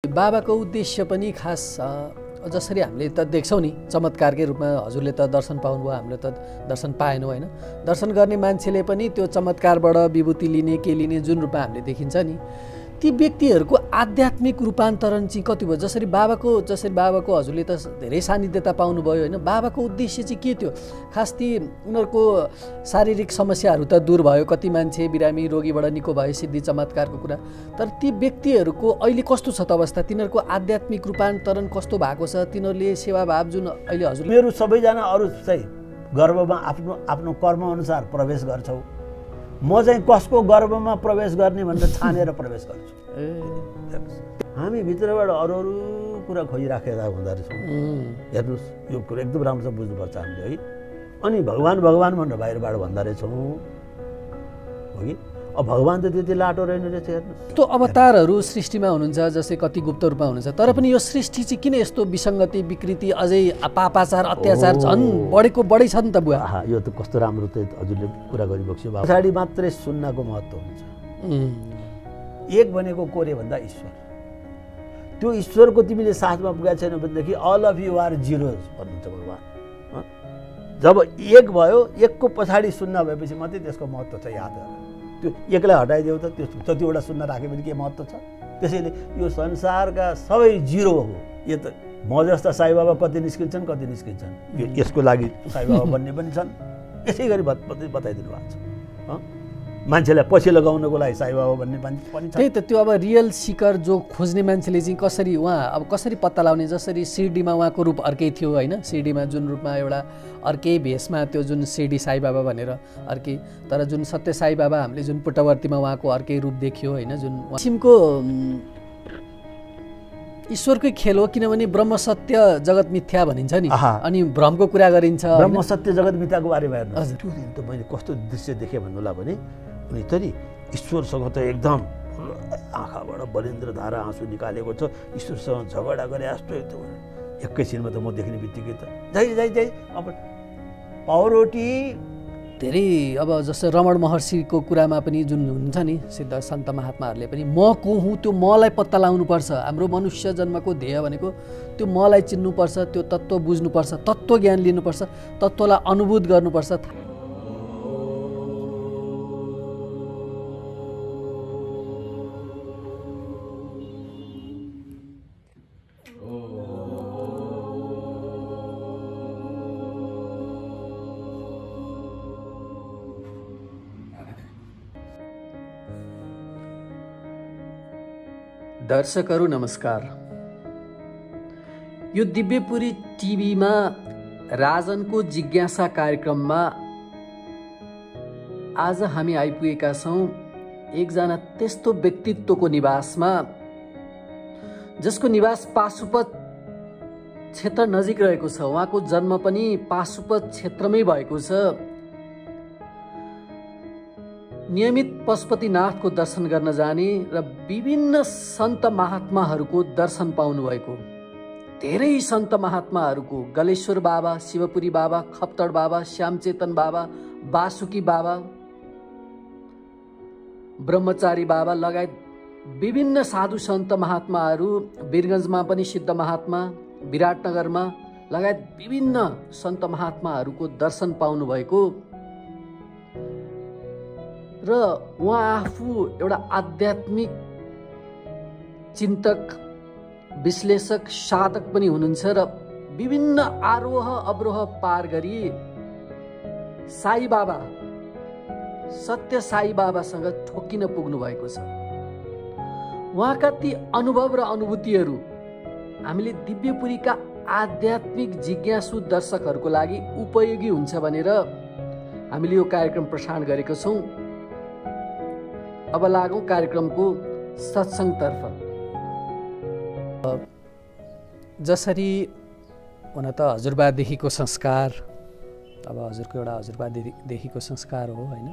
बाबाको उद्देश्य पनि खास जसरी हामीले त देख्छौँ नि चमत्कारकै रूपमा हजुरले त दर्शन पाउनुभयो, हामीले त दर्शन पाएनौँ होइन। दर्शन गर्ने मान्छेले पनि त्यो चमत्कारबाट विभूति लिने के लिने जुन रूपमा हामीले देखिन्छ नि, ती व्यक्तिहरूको आध्यात्मिक रूपान्तरण चाहिँ कति भयो? जसरी बाबाको हजुरले त धेरै सान्निध्यता पाउनुभयो होइन। बाबाको उद्देश्य चाहिँ के थियो खास? ती उनीहरूको शारीरिक समस्याहरू त दूर भयो, कति मान्छे बिरामी रोगीबाट निको भयो, सिद्धि चमत्कारको कुरा। तर ती व्यक्तिहरूको अहिले कस्तो छ त अवस्था? तिनीहरूको आध्यात्मिक रूपान्तरण कस्तो भएको छ? तिनीहरूले सेवाभाव जुन अहिले हजुर मेरो सबैजना अरू चाहिँ गर्वमा आफ्नो आफ्नो कर्मअनुसार प्रवेश गर्छौ, म चाहिँ कसको गर्वमा प्रवेश गर्ने भनेर छानेर प्रवेश गर्छु। हामी भित्रबाट अरू अरू कुरा खोजिराखेका हुँदो रहेछौँ। हेर्नुहोस्, यो कुरा एकदम राम्रोसँग बुझ्नुपर्छ हामीले है। अनि भगवान् भगवान् भनेर बाहिरबाट भन्दा रहेछौँ हो कि? अब भगवान् त त्यति लाटो रहेन रहेछ। हेर्नुहोस्, त्यो अवतारहरू सृष्टिमा हुनुहुन्छ, जस्तै कति गुप्त रूपमा हुनुहुन्छ, तर पनि यो सृष्टि चाहिँ किन यस्तो विसङ्गति विकृति अझै पापाचार अत्याचार झन् बढै छ नि त बुवा? यो त कस्तो राम्रो त हजुरले कुरा गरिबक्स्यो। पछाडि मात्रै सुन्नको महत्त्व हुन्छ। एक भनेको कोरे भन्दा ईश्वर। त्यो ईश्वरको तिमीले साथमा पुगेको छैन भनेदेखि all of you are zeros भन्नुहुन्छ भगवान्। जब एक भयो, एकको पछाडि शून्य भएपछि मात्रै त्यसको महत्त्व छ। याद गर, त्यो एकलाई हटाइदेऊ त त्यो जतिवटा शून्य राख्यो भने के महत्त्व छ? त्यसैले यो संसारका सबै जिरो हो। यो त म जस्ता साईबाबा कति निस्किन्छन् कति निस्किन्छन्, यो यसको लागि साईबाबा बन्ने पनि छन्। यसै गरी बताइदिनु भएको छ। मान्छेलाई पछि लगाउनको लागि साईबाबा भन्ने पनि छ। त्यही त, त्यो अब रियल सिकर जो खोज्ने मान्छेले चाहिँ कसरी अब कसरी पत्ता लगाउने? जसरी सिरडीमा उहाँको रूप अर्कै थियो होइन, सिरडीमा जुन रूपमा एउटा अर्कै भेषमा त्यो जुन सिरडी साईबाबा भनेर अर्कै, तर जुन सत्य साईबाबा हामीले जुन पुट्टवर्तीमा उहाँको अर्कै रूप देखियो होइन। जुन किसिमको ईश्वरकै खेल हो, किनभने ब्रह्म सत्य जगत मिथ्या भनिन्छ नि, अनि भ्रमको कुरा गरिन्छ। ब्रह्म सत्य जगत मिथ्याको बारेमा हेर्नुहोस्, त्यो दिन त मैले कस्तो दृश्य देखेँ भन्नुलाई भने उनी तरी ईश्वरसँग त एकदम आँखाबाट बलिन्द्र धारा आँसु निकालेको छ, ईश्वरसँग झगडा गरे जस्तो एकदम। एकैछिनमा त म देख्ने बित्तिकै त जाइ अब पाउरोटी धेरै। अब जस्तो रमण महर्षिको कुरामा पनि जुन हुन्छ नि सिद्ध सन्त महात्माहरूले पनि म को हुँ त्यो मलाई पत्ता लगाउनुपर्छ। हाम्रो मनुष्य जन्मको ध्येय भनेको त्यो मलाई चिन्नुपर्छ, त्यो तत्त्व बुझ्नुपर्छ, तत्त्व ज्ञान लिनुपर्छ, तत्त्वलाई अनुभूत गर्नुपर्छ। दर्शकहरू नमस्कार। यो दिव्यपुरी टिभीमा राजनको जिज्ञासा कार्यक्रममा आज हामी आइपुगेका छौँ एकजना त्यस्तो व्यक्तित्वको निवासमा जसको निवास पाशुपत क्षेत्र नजिक रहेको छ। उहाँको जन्म पनि पाशुपत क्षेत्रमै भएको छ। नियमित पशुपतिनाथको दर्शन गर्न जाने र विभिन्न सन्त महात्माहरूको दर्शन पाउनुभएको, धेरै सन्त महात्माहरूको, गलेश्वर बाबा, शिवपुरी बाबा, खप्तड बाबा, श्यामचेतन बाबा, वासुकी बाबा, ब्रह्मचारी बाबा लगायत विभिन्न साधु सन्त महात्माहरू, वीरगन्जमा पनि सिद्ध महात्मा, विराटनगरमा लगायत विभिन्न सन्त महात्माहरूको दर्शन पाउनुभएको र उहाँ आफू एउटा आध्यात्मिक चिन्तक, विश्लेषक, साधक पनि हुनुहुन्छ र विभिन्न आरोह अवरोह पार गरी साई बाबा, सत्य साई बाबासँग ठोकिन पुग्नु भएको छ। उहाँका ती अनुभव र अनुभूतिहरू हामीले दिव्यपुरीका आध्यात्मिक जिज्ञासु दर्शकहरूको लागि उपयोगी हुन्छ भनेर हामीले यो कार्यक्रम प्रसारण गरेका छौँ। अब लागौँ कार्यक्रमको सत्सङ्गतर्फ। जसरी हुन त हजुरबादेखिको संस्कार, अब हजुरको एउटा हजुरबादेखिको संस्कार हो होइन।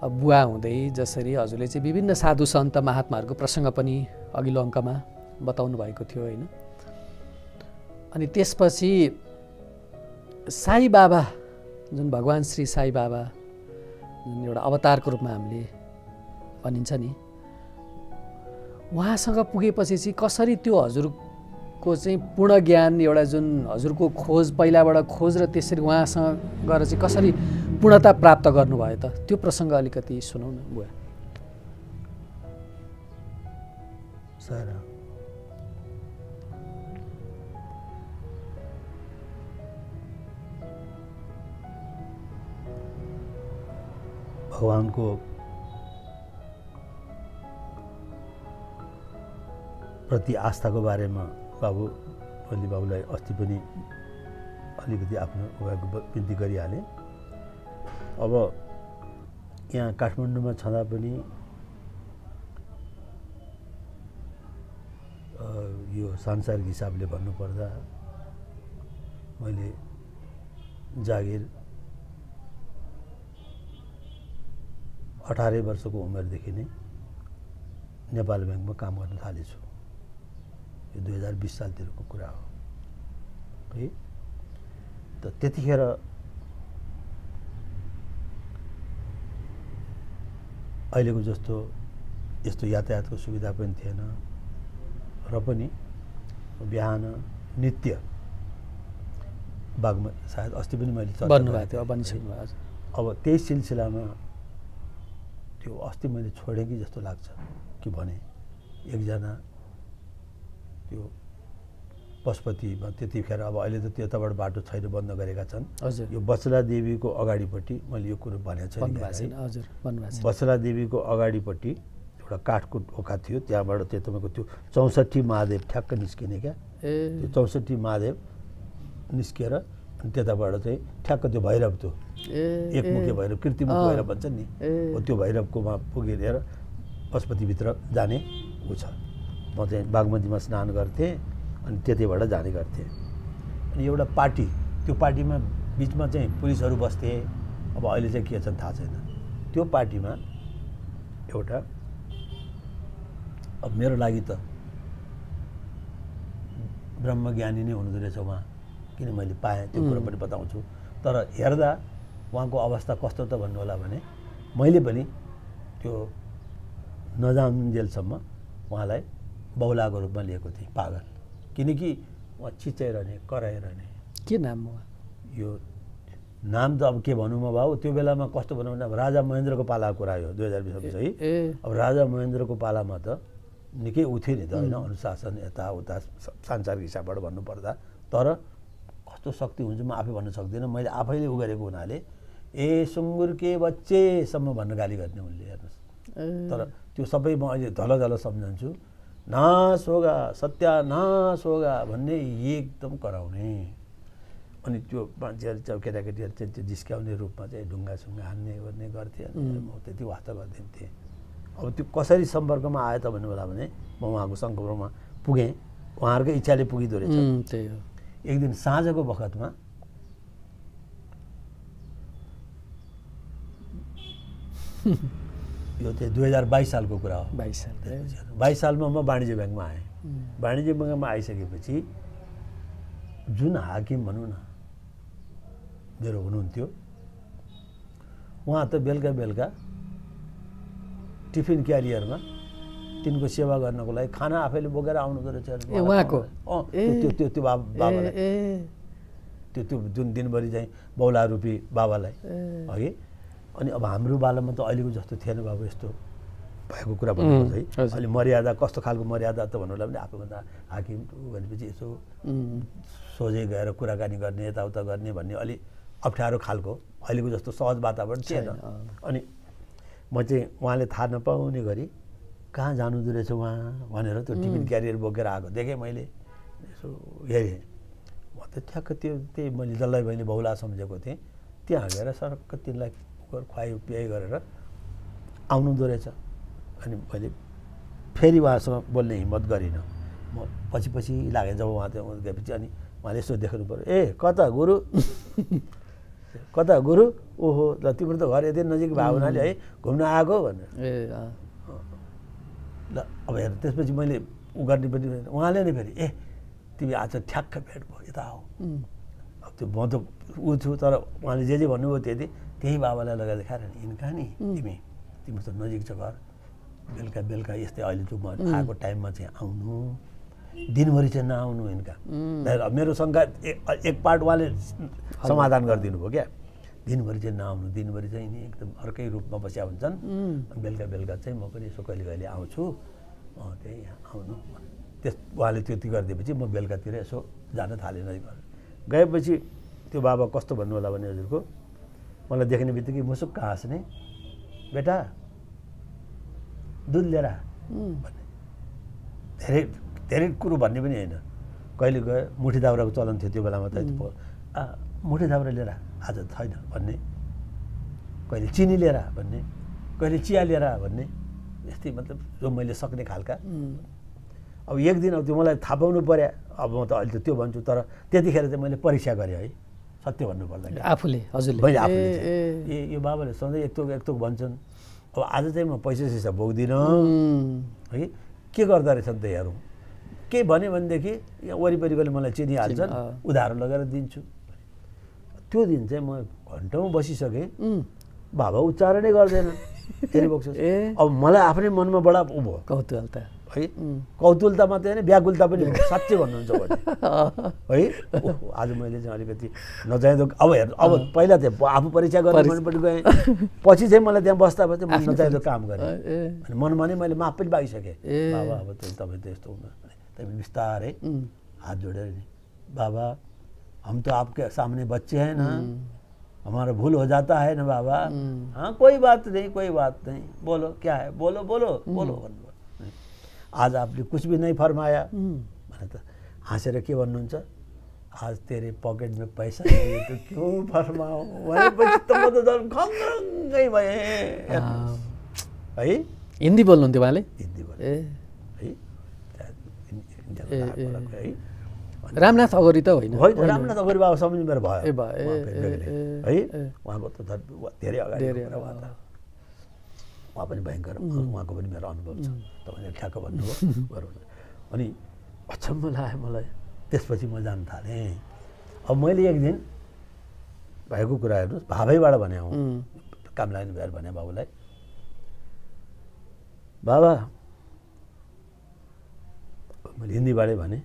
अब बुवा हुँदै जसरी हजुरले चाहिँ विभिन्न साधु सन्त महात्माहरूको प्रसङ्ग पनि अघिल्लो अङ्कमा बताउनु भएको थियो होइन। अनि त्यसपछि साई बाबा, जुन भगवान् श्री साई बाबा जुन एउटा अवतारको रूपमा हामीले भनिन्छ नि, उहाँसँग पुगेपछि चाहिँ कसरी त्यो हजुरको चाहिँ पूर्ण ज्ञान एउटा जुन हजुरको खोज पहिलाबाट खोज र त्यसरी उहाँसँग गएर चाहिँ कसरी पूर्णता प्राप्त गर्नुभयो त त्यो प्रसङ्ग अलिकति सुनाउन बुवा। सर भगवानको प्रति आस्थाको बारेमा बाबु मैले बाबुलाई अस्ति पनि अलिकति आफ्नो उहाँको विन्ती गरिहालेँ। अब यहाँ काठमाडौँमा छँदा पनि यो सांसारिक हिसाबले भन्नुपर्दा मैले जागिर 18 वर्षको उमेरदेखि नै नेपाल ब्याङ्कमा काम गर्न थालेछु। यो 2020 सालतिरको कुरा हो है। त त्यतिखेर अहिलेको जस्तो यस्तो यातायातको सुविधा पनि थिएन र पनि बिहान नित्य बागमा सायद अस्ति पनि मैले भन्नुभएको थियो। अब त्यही सिलसिलामा त्यो अस्ति मैले छोडेँ कि जस्तो लाग्छ कि भने एकजना त्यो पशुपतिमा त्यतिखेर अब अहिले त त्यताबाट बाटो छैन बन्द गरेका छन्। यो बचला देवीको अगाडिपट्टि मैले यो कुरो भनेको छु। बचला देवीको अगाडिपट्टि एउटा काठको ढोका थियो, त्यहाँबाट त्यो तपाईँको त्यो 64 महादेव ठ्याक्क निस्किने क्या। त्यो 64 महादेव निस्किएर अनि त्यताबाट चाहिँ ठ्याक्क त्यो भैरव त्यो एकमुखे भैरव कृत्रिम भैरव भन्छ नि, त्यो भैरवकोमा पुगेर पशुपतिभित्र जाने ऊ छ। म चाहिँ बागमतीमा स्नान गर्थेँ अनि त्यतैबाट जाने गर्थेँ। अनि एउटा पार्टी, त्यो पार्टीमा बिचमा चाहिँ पुलिसहरू बस्थे। अब अहिले चाहिँ के छ थाहा छैन। त्यो पार्टीमा एउटा अब मेरो लागि त ब्रह्मज्ञानी नै हुनुहुँदो रहेछ उहाँ, किन मैले पाएँ त्यो कुरा पनि बताउँछु। तर हेर्दा उहाँको अवस्था कस्तो त भन्नु होला भने मैले पनि त्यो नजानुन्जेलसम्म उहाँलाई बहुलाको रूपमा लिएको थिएँ, पागल। किनकि उहाँ चिचाइरहने कराइरहने। के नाम हो यो नाम त अब के भनौँ म बाबु, त्यो बेलामा कस्तो भनौँ भने अब राजा महेन्द्रको पालाको कुरा हो 2020 है। अब राजा महेन्द्रको पालामा त निकै उठ्यो नि त होइन, अनुशासन यताउता सांसारिक हिसाबबाट भन्नुपर्दा। तर कस्तो शक्ति हुन्छ म आफै भन्न सक्दिनँ। मैले आफैले उ गरेको हुनाले ए सुँगुर के बच्चेसम्म भन्न गाली गर्ने उनले, हेर्नुहोस्। तर त्यो सबै म अहिले धल धल सम्झन्छु। नाश होगा सत्यानाश होगा भन्ने एकदम कराउने। अनि त्यो मान्छेहरू चाहिँ केटाकेटीहरू चाहिँ त्यो जिस्काउने रूपमा चाहिँ ढुङ्गासुङ्गा हान्ने गर्ने गर्थे। म त्यति वास्ता गरिदिन्थेँ। अब त्यो कसरी सम्पर्कमा आयो त भन्नु होला भने म उहाँको सम्पर्कमा पुगेँ, उहाँहरूकै इच्छाले पुगिँदो रहेछ। त्यही हो। एक दिन साँझको बखतमा यो चाहिँ 2022 सालको कुरा हो। 22 सालमा म वाणिज्य ब्याङ्कमा आएँ। वाणिज्य ब्याङ्कमा आइसकेपछि जुन हाकिम भनौँ न मेरो हुनुहुन्थ्यो, उहाँ त बेलुका बेलुका टिफिन क्यारियरमा तिनको सेवा गर्नको लागि खाना आफैले बोकेर आउनुहुँदो रहेछ। उहाँको त्यो बाबालाई त्यो जुन दिनभरि चाहिँ बौला रूपी बाबालाई अघि। अनि अब हाम्रो बालामा त अहिलेको जस्तो थिएन बाबु, यस्तो भएको कुरा भन्नुपर्छ है। अहिले मर्यादा कस्तो खालको मर्यादा त भन्नुलाई पनि आफूभन्दा हाकिम भनेपछि यसो सोझै गएर कुराकानी गर्ने यताउता गर्ने भन्ने अलि अप्ठ्यारो खालको अहिलेको जस्तो सहज वातावरण थिएन। अनि म चाहिँ उहाँले थाहा नपाउने गरी कहाँ जानुहुँदो रहेछ उहाँ भनेर त्यो टिफिन क्यारियर बोकेर आएको देखेँ मैले। यसो हेरेँ, म त ठ्याक्क त्यही मैले जसलाई मैले बहुला सम्झेको थिएँ त्यहाँ गएर सरक्क तिनलाई खुवाइ पियाइ गरेर आउनुहुँदो रहेछ। अनि मैले फेरि उहाँसँग बोल्ने हिम्मत गरिनँ। म पछि पछि लागेँ जब उहाँ त्यहाँ गएपछि। अनि उहाँले यसो देख्नु पऱ्यो, ए कता गुरु कता गुरु, ओहो ल तिम्रो त घर यति नजिक भयो हुनाले है घुम्न आएको भनेर। ल अब हेर त्यसपछि मैले उ गर्ने पनि उहाँले नै फेरि ए तिमी आज ठ्याक्क भेट भयो यता आऊ। अब त्यो म त ऊ छु, तर उहाँले जे भन्नुभयो त्यही बाबालाई लगेर देखाएर यिनका नि तिमी त नजिक छ घर बेलुका बेलुका यस्तै अहिले चाहिँ म आएको टाइममा चाहिँ आउनु, दिनभरि चाहिँ नआउनु यिनका। मेरो शङ्का एक पार्ट उहाँले समाधान गरिदिनु भयो क्या। दिनभरि चाहिँ नआउनु, दिनभरि चाहिँ नि एकदम अर्कै रूपमा बसिया हुन्छन्, बेलुका बेलुका चाहिँ म पनि यसो कहिले कहिले आउँछु, त्यही आउनु। त्यस उहाँले त्यति गरिदिएपछि म बेलुकातिर यसो जान थालेँ। गएपछि त्यो बाबा कस्तो भन्नु होला भने हजुरको, मलाई देख्ने बित्तिकै मुसुक्क हाँस्ने, बेटा दुध लिएर भन्ने। धेरै धेरै कुरो भन्ने पनि होइन। कहिले गए मुठी दाउराको चलन थियो त्यो बेलामा, त मुठी दाउरा लिएर आज छैन भन्ने, कहिले चिनी लिएर भन्ने, कहिले चिया लिएर भन्ने, यस्तै मतलब जो मैले सक्ने खालका। अब एक दिन अब त्यो मलाई थाहा पाउनु पर्यो, अब म त अहिले त त्यो भन्छु, तर त्यतिखेर चाहिँ मैले परीक्षा गरेँ है, सत्य भन्नुपर्दा आफूले, हजुरले, मैले आफूले यो बाबाले सधैँ एक थोक भन्छन्, अब आज चाहिँ म पैसा सिसा बोक्दिनँ है, के गर्दो रहेछन् त हेरौँ। के भन्यो भनेदेखि यहाँ वरिपरिकोले मलाई चिनिहाल्छन्, उधारो लगेर दिन्छु। त्यो दिन चाहिँ म घन्टौँ बसिसकेँ, बाबा उच्चारणै गर्दैन, फेरि बोक्छु। अब मलाई आफ्नै मनमा बडा उ भयो, कौतूहलता है, कौतूहलता मात्रै होइन, व्याकुलता पनि साँच्चै भन्नुहुन्छ भने है। आज मैले चाहिँ अलिकति नचाहिँदो, अब हेर्नु, अब पहिला चाहिँ आफू परीक्षा गरेर मनपट्टि गएँ, पछि चाहिँ मलाई त्यहाँ बस्दा भयो म नचाहिँदो काम गरेँ, अनि मनमा नै मैले माफ पनि पाइसकेँ। बाबा अब तपाईँ त यस्तो हुनु, तपाईँ बिस्तारै हात जोडेर नि, बाबा हम तो आपके सामने बच्चे हैं ना, हमारा भूल हो जाता है ना बाबा, हाँ कोई बात नहीं, कोई बात नहीं, बोलो क्या है, बोलो बोलो बोलो भन्नु। आज आपले कुछ भी नहीं फरमाया भने त हाँसेर के भन्नुहुन्छ, आज तेरे पकेट में पैसा नहीं है तो क्यों फरमाओ भनेपछि त म त झन् खङ्गै भएँ है। हिन्दी बोल्नुहुन्थ्यो उहाँले? हिन्दी बोल्नु है। रामनाथ अगरी त होइन? होइन, रामनाथ अगरी बाबा सम्झिनु मेरो भयो है। उहाँको त धेरै अगाडि, उहाँ पनि भयङ्कर, उहाँको पनि मेरो अनुभव छ, तपाईँले ठ्याक्क भन्नुभयो गरौँ। अनि अचम्म लाग्यो मलाई, त्यसपछि म जान थालेँ। अब मैले एक दिन भएको कुरा हेर्नुहोस्, भावैबाट भने हौ, काम लाग्ने भएर भने बाबुलाई, बाबा मैले हिन्दीबाटै भने,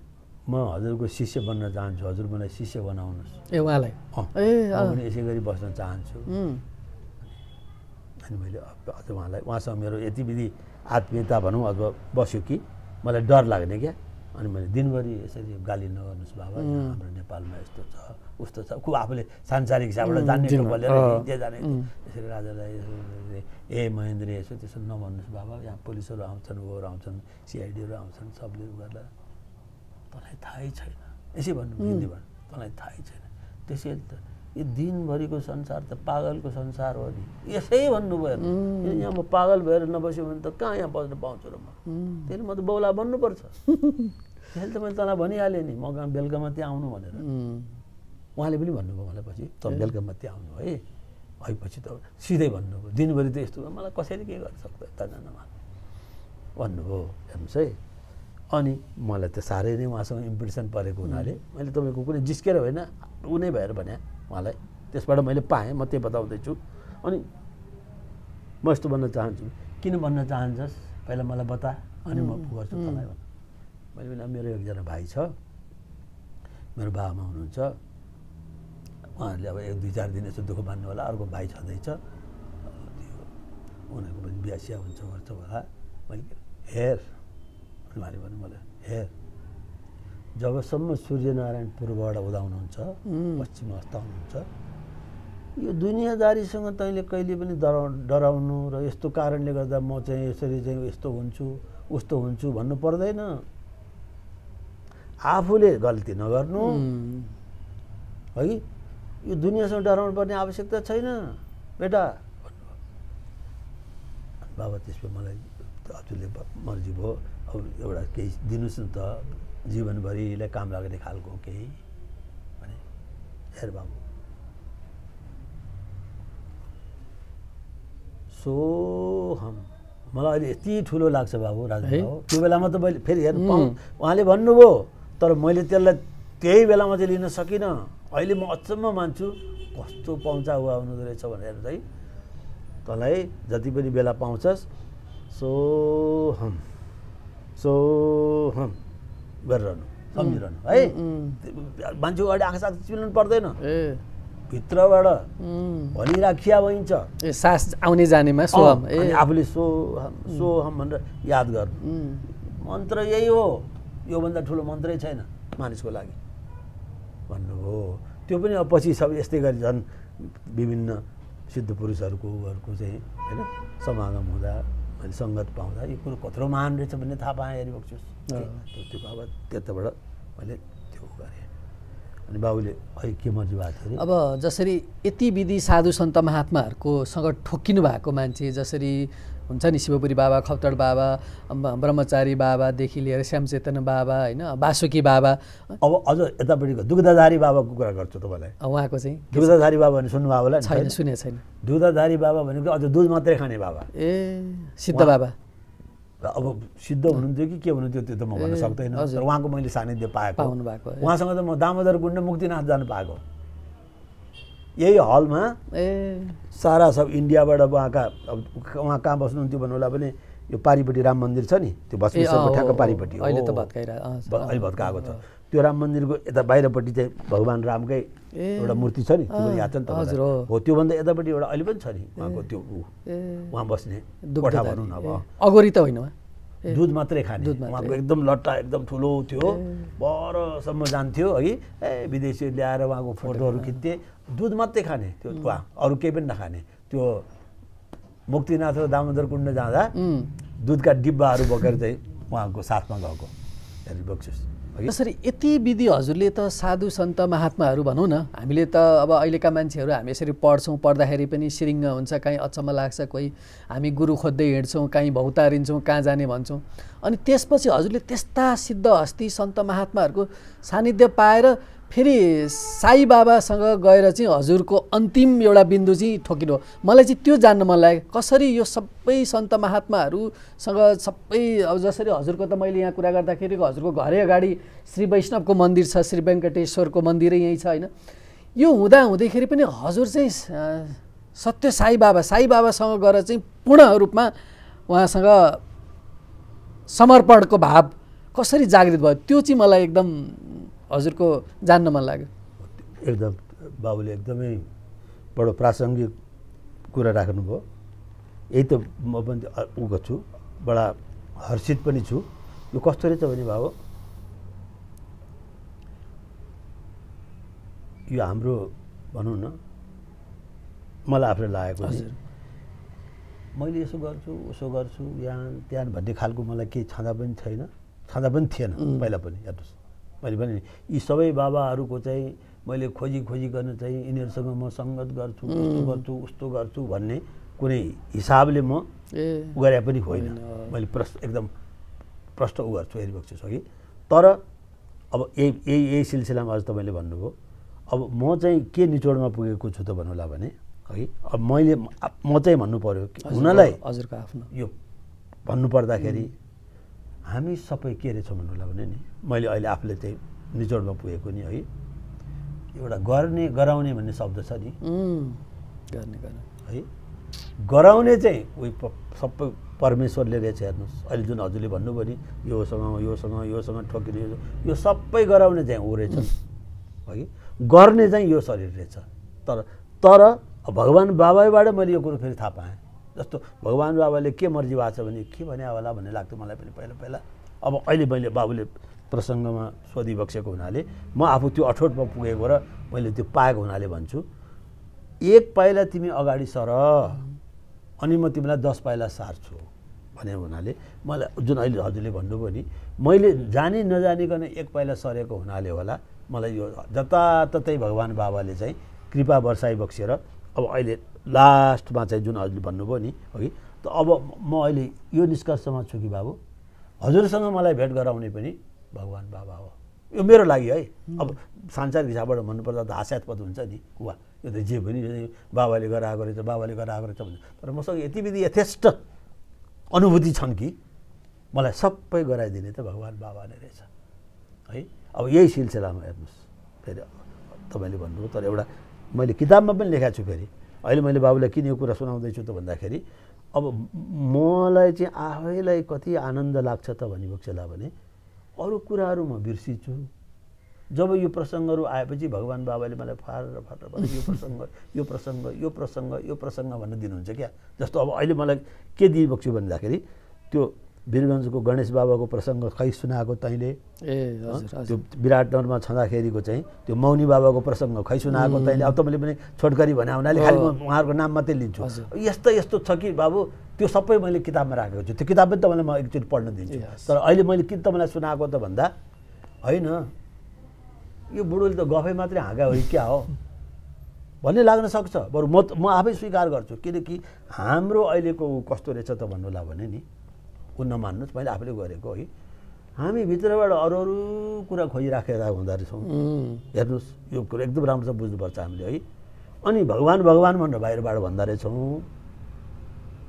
म हजुरको शिष्य बन्न चाहन्छु, हजुर मलाई शिष्य बनाउनुहोस्। ए उहाँलाई? म पनि यसै गरी बस्न चाहन्छु। अनि मैले अझ उहाँसँग मेरो यति विधि आत्मीयता भनौँ अथवा बस्यो कि मलाई डर लाग्ने क्या। अनि मैले दिनभरि यसरी गाली नगर्नुहोस् बाबा, हाम्रो नेपालमा यस्तो छ उस्तो छ, खुब आफूले सांसारिक हिसाबबाट जान्ने बोलेर जे जाने यसरी राजालाई ए महेन्द्र यसो त्यसो नभन्नुहोस् बाबा, यहाँ पुलिसहरू आउँछन्, उहरू आउँछन्, सिआइडीहरू आउँछन्, सबले गर्दा तँलाई थाहै छैन, यसै भन्नु हिन्दीबाट, तँलाई थाहै छैन। त्यसैले त यो दिनभरिको संसार त पागलको संसार हो नि, यसै भन्नुभयो। यहाँ म पागल भएर नबस्यो भने त कहाँ यहाँ बस्न पाउँछु र म, त्यसले म त बौला बन्नुपर्छ। त्यसले त मैले तँलाई भनिहालेँ नि, म बेलुका मात्रै आउनु भनेर। उहाँले पनि भन्नुभयो मलाई पछि, त बेलुका मात्रै आउनु है, पछि त सिधै भन्नुभयो, दिनभरि त यस्तो मलाई कसैले के गर्नु सक्छ त भन्नुभयो। हेर्नुहोस् है, अनि मलाई त साह्रै नै उहाँसँग इम्प्रेसन परेको हुनाले मैले तपाईँको कुनै जिस्केर होइन, ऊ नै भएर भने उहाँलाई, त्यसबाट मैले पाएँ, म त्यही बताउँदैछु। अनि म यस्तो भन्न चाहन्छु, किन भन्न चाहन्छस् पहिला मलाई बता, अनि म गर्छु तँलाई भन्न। मैले भने मेरो एकजना भाइ छ, मेरो बाबामा हुनुहुन्छ, उहाँहरूले अब 1-2-4 दिन यसो दुःख मान्नु होला, अर्को भाइ छँदैछ, उनीहरूको पनि बिहा सिया हुन्छ गर्छ होला। मैले हेर उहाँले भन्नु मलाई, हेर जबसम्म सूर्यनारायण पूर्वबाट उदाउनुहुन्छ, पश्चिम अस्ताउनुहुन्छ, यो दुनियाँदारीसँग तैँले कहिले पनि डराउनु र यस्तो कारणले गर्दा म चाहिँ यसरी चाहिँ यस्तो हुन्छु उस्तो हुन्छु भन्नु पर्दैन। आफूले गल्ती नगर्नु है, यो दुनियाँसँग डराउनु पर्ने आवश्यकता छैन बेटा भन्नुभयो। बाबा त्यसमा मलाई हजुरले मर्जी भयो, अब एउटा केही दिनुहोस् न त, जीवनभरिलाई काम लाग्ने खालको केही भने। हेर बाबु, सोहम मलाई अहिले यति ठुलो लाग्छ बाबु, राजा बाबु। त्यो बेलामा त मैले फेरि हेर्नु उहाँले भन्नुभयो, तर मैले त्यसलाई त्यही बेलामा चाहिँ लिन सकिनँ। अहिले म अचम्म मान्छु, कस्तो पाउँछ हुँदो रहेछ भनेर चाहिँ। तँलाई जति पनि बेला पाउँछस् सोहम सोहम गरिरहनु, सम्झिरहनु है। मान्छेको अगाडि आँखा साथ चिल्नु पर्दैन, भित्रबाट भनिराखिया भइन्छ। सास आउने जानेमा सोहम, अनि आफूले सोहम सोहम भनेर याद गर्नु। मन्त्र यही हो, योभन्दा ठुलो मन्त्रै छैन मानिसको लागि भन्नुभयो। त्यो पनि अब पछि सब यस्तै गरी झन् विभिन्न सिद्ध पुरुषहरूको चाहिँ होइन समागम हुँदा मैले सङ्गत पाउँदा यो कुरो कत्रो महान रहेछ भन्ने थाहा पाएँ हरिबक्सु। त्यो अब त्यताबाट मैले त्यो गरेँ। अनि बाबुले अहिले के मर्जी भएको थियो अब जसरी यति विधि साधु सन्त महात्माहरूको सँग ठोक्किनु भएको मान्छे जसरी हुन्छ नि शिवपुरी बाबा, खप्तड बाबा, ब्रह्मचारी बाबादेखि लिएर श्यामचेतन बाबा होइन वासुकी बाबा। अब अझ यतापट्टिको दुग्धाधारी बाबाको कुरा गर्छु तपाईँलाई। उहाँको चाहिँ दुग्धाधारी बाबा भने सुन्नुभयो होला नि? छैन, सुनेको छैन। दुग्धाधारी बाबा भनेको अझ दुध मात्रै खाने बाबा, सिद्ध बाबा। अब सिद्ध हुनुहुन्थ्यो कि के हुनुहुन्थ्यो त्यो त म भन्न सक्दैन, तर उहाँको मैले सानिध्य पाउनु भएको। उहाँसँग त म दामोदर कुण्ड मुक्तिनाथ जानु पाएको। यही हलमा सारा सब इन्डियाबाट उहाँका, अब उहाँ कहाँ बस्नुहुन्थ्यो भन्नु होला भने यो पारिपट्टि राम मन्दिर छ नि, त्यो भस्मेश्वरको ठ्याक्क पारिपट्टि अहिले त भत्काइरहेको, अहिले भत्काएको छ। त्यो राम मन्दिरको यता बाहिरपट्टि चाहिँ भगवान् रामकै एउटा मूर्ति छ नि, त्यो याद छ नि त हो। त्योभन्दा यतापट्टि एउटा अहिले पनि छ नि उहाँको त्यो उहाँ बस्ने कोठा भनौँ न। अब अगोरी त होइन, दुध मात्रै खाने उहाँको एकदम लट्टा एकदम ठुलो थियो, बरसम्म जान्थ्यो है। विदेशी ल्याएर उहाँको फोटोहरू खिच्थे, दुध मात्रै खाने त्यो उहाँ, अरू केही पनि नखाने। त्यो मुक्तिनाथ र दामोदर कुण्ड जाँदा दुधका डिब्बाहरू बोकेर चाहिँ उहाँको साथमा गएको हरिबक्सु। जसरी यति विधि हजुरले त साधु सन्त महात्माहरू भनौँ न, हामीले त अब अहिलेका मान्छेहरू हामी यसरी पढ्छौँ, पढ्दाखेरि पनि सिरिङ्ग हुन्छ, काहीँ अचम्म लाग्छ, कोही हामी गुरु खोज्दै हिँड्छौँ, काहीँ भौतारिन्छौँ, कहाँ जाने भन्छौँ। अनि त्यसपछि हजुरले त्यस्ता सिद्ध हस्ती सन्त महात्माहरूको सानिध्य पाएर फेरि साई बाबासँग गएर चाहिँ हजुरको अन्तिम एउटा बिन्दु चाहिँ ठोकिनु। मलाई चाहिँ त्यो जान्न मन लाग्यो, कसरी यो सबै सन्त महात्माहरूसँग सबै अब जसरी हजुरको त मैले यहाँ कुरा गर्दाखेरि हजुरको घरै अगाडि श्री वैष्णवको मन्दिर छ, श्री वेङ्कटेश्वरको मन्दिरै यहीँ छ होइन। यो हुँदा हुँदैखेरि पनि हजुर चाहिँ सत्य साई बाबासँग गएर चाहिँ पूर्ण रूपमा उहाँसँग समर्पणको भाव कसरी जागृत भयो, त्यो चाहिँ मलाई एकदम हजुरको जान्न मन लाग्यो। एकदम बाबुले एकदमै बडो प्रासङ्गिक कुरा राख्नुभयो। यही त म पनि उ गर्छु, बडा हर्षित पनि छु। यो कस्तो रहेछ भने बाबु, यो हाम्रो भनौँ न मलाई आफूले लागेको मैले यसो गर्छु उसो गर्छु यहाँ त्यहाँ भन्ने खालको मलाई केही छँदा पनि थिएन पहिला पनि। हेर्नुहोस् मैले पनि यी सबै बाबाहरूको चाहिँ मैले खोजिकन चाहिँ यिनीहरूसँग म सङ्गत गर्छु, उस्तो गर्छु भन्ने कुनै हिसाबले म गरे पनि होइन। मैले एकदम प्रष्ट गर्छु हरिबक्सु कि। तर अब यही सिलसिलामा आज तपाईँले भन्नुभयो, अब म चाहिँ के निचोडमा पुगेको छु त भन्नुला भने है, अब म चाहिँ भन्नु पर्यो हुनलाई हजुरको आफ्नो यो भन्नुपर्दाखेरि हामी सबै के रहेछौँ भन्नुला भने नि, मैले अहिले आफूले चाहिँ निचोडमा पुगेको नि है, एउटा गराउने भन्ने शब्द छ नि, है गराउने चाहिँ उही सबै परमेश्वरले रहेछ। हेर्नुहोस् अहिले जुन हजुरले भन्नुभयो नि योसँग ठोकिने यो सबै गराउने चाहिँ ऊ रहेछ है, गर्ने चाहिँ यो शरीर रहेछ। तर भगवान् बाबाबाट मैले यो कुरो फेरि थाहा पाएँ। जस्तो भगवान् बाबाले के मर्जी भएको छ भने के भने होला भन्ने लाग्थ्यो मलाई पनि पहिला। अब अहिले मैले बाबुले प्रसङ्गमा सोधिबक्सेको हुनाले म आफू त्यो अठोटमा पुगेको र मैले त्यो पाएको हुनाले भन्छु, एक पाइला तिमी अगाडि सर अनि म तिमीलाई 10 पाइला सार्छु भने हुनाले मलाई जुन अहिले हजुरले भन्नुभयो नि, मैले जानी नजानिकन एक पाइला सरेको हुनाले होला मलाई यो जताततै भगवान् बाबाले चाहिँ कृपा वर्षाइ बक्सेर अब अहिले लास्टमा चाहिँ जुन हजुरले भन्नुभयो नि है, त अब म अहिले यो निष्कर्षमा छु कि बाबु हजुरसँग मलाई भेट गराउने पनि भगवान् बाबा हो। यो मेरो लागि है। अब सांसारिक हिसाबबाट भन्नुपर्दा त हास्यास्पद हुन्छ नि, वा यो त जे पनि बाबाले गराएको रहेछ भन्छ। तर मसँग यति विधि यथेष्ट अनुभूति छन् कि मलाई सबै गराइदिने त भगवान् बाबा नै रहेछ है। अब यही सिलसिलामा हेर्नुहोस् फेरि तपाईँले भन्नुभयो, तर एउटा मैले किताबमा पनि लेखाएको छु। फेरि अहिले मैले बाबुलाई किन यो कुरा सुनाउँदैछु त भन्दाखेरि अब मलाई चाहिँ आफैलाई कति आनन्द लाग्छ त भनिबक्सेला भने अरू कुराहरू म बिर्सिन्छु। जब यो प्रसङ्गहरू आएपछि भगवान् बाबाले मलाई फारेर यो प्रसङ्ग भनेर दिनुहुन्छ क्या। जस्तो अब अहिले मलाई के दिइबक्छु भन्दाखेरि त्यो वीरगञ्जको गणेश बाबाको प्रसङ्ग खै सुनाएको तैँले, त्यो विराटनगरमा छँदाखेरिको चाहिँ त्यो मौनी बाबाको प्रसङ्ग खै सुनाएको तैँले। अब तपाईँले पनि छोटकरी भने हुनाले खालि म उहाँहरूको नाम मात्रै लिन्छु। यस्तो यस्तो छ कि बाबु त्यो सबै मैले किताबमा राखेको छु। त्यो किताब पनि तपाईँलाई म एकचोटि पढ्न दिन्छु। तर अहिले मैले किन तपाईँलाई सुनाएको त भन्दा होइन यो बुढोले त गफै मात्रै हाँगा हो क्या हो भन्ने लाग्न सक्छ। बरु म आफै स्वीकार गर्छु, किनकि हाम्रो अहिलेको कस्तो रहेछ त भन्नुला भने नि ऊ नमान्नुहोस्, मैले आफूले गरेको है, हामी भित्रबाट अरू अरू कुरा खोजिराखेर हुँदो रहेछौँ। हेर्नुहोस् यो कुरो एकदम राम्रोसँग बुझ्नुपर्छ हामीले है। अनि भगवान् भगवान् भनेर बाहिरबाट भन्दा रहेछौँ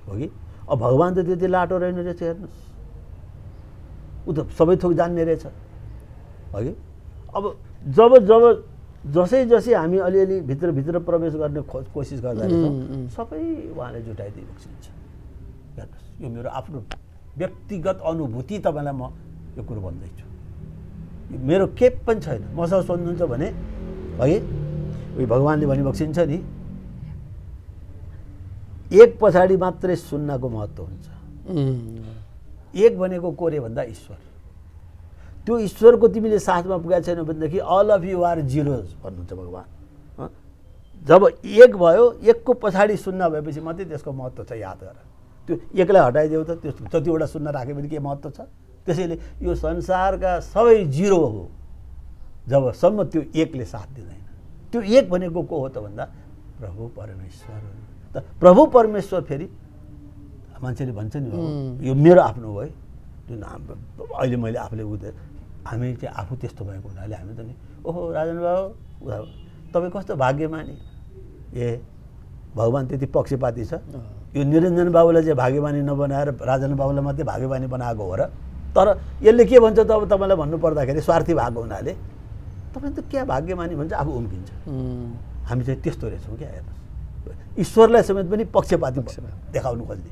हो कि। अब भगवान् त त्यति लाटो रहेन रहेछ, हेर्नुहोस् ऊ त सबै थोक जान्ने रहेछ हो कि। अब जब जब जसै जसै हामी अलिअलि भित्र प्रवेश गर्ने कोसिस गर्दा रहेछौँ सबै उहाँले जुटाइदिएको हुन्छ। हेर्नुहोस् यो मेरो आफ्नो व्यक्तिगत अनुभूति तपाईँलाई म यो कुरो भन्दैछु, मेरो केही पनि छैन। मसँग सोध्नुहुन्छ भने है उयो भगवान्ले भनिबक्सिन्छ नि एक पछाडि मात्रै सुन्नको महत्त्व हुन्छ। एक भनेको कोरे भन्दा ईश्वर। त्यो ईश्वरको तिमीले साथमा पुगेको छैन भनेदेखि all of you are zeros भन्नुहुन्छ भगवान्। जब एक भयो, एकको पछाडि शून्य भएपछि मात्रै त्यसको महत्त्व छ। याद गर, त्यो एकलाई हटाइदेऊ त त्यो जतिवटा शून्य राख्यो भने के महत्त्व छ। त्यसैले यो संसारका सबै जिरो हो जबसम्म त्यो एकले साथ दिँदैन। त्यो एक भनेको को हो त भन्दा प्रभु परमेश्वर। त प्रभु परमेश्वर फेरि मान्छेले भन्छ नि यो मेरो आफ्नो हो है, जुन अहिले मैले आफूले हामी चाहिँ आफू त्यस्तो भएको हुनाले हामी त नि ओहो राजन बाबु तपाईँ कस्तो भाग्यमानी। ए भगवान् त्यति पक्षपाती छ, यो निरञ्जन बाबुलाई चाहिँ भाग्यमानी नबनाएर राजन बाबुलाई मात्रै भाग्यमानी बनाएको हो र। तर यसले के भन्छ त अब तपाईँलाई भन्नु पर्दाखेरि स्वार्थी भएको हुनाले तपाईँ त क्या भाग्यमानी भन्छ, आफू उम्किन्छ। हामी चाहिँ त्यस्तो रहेछौँ क्या। हेर्नुहोस् ईश्वरलाई समेत पनि पक्षपाती देखाउनु खोज्ने।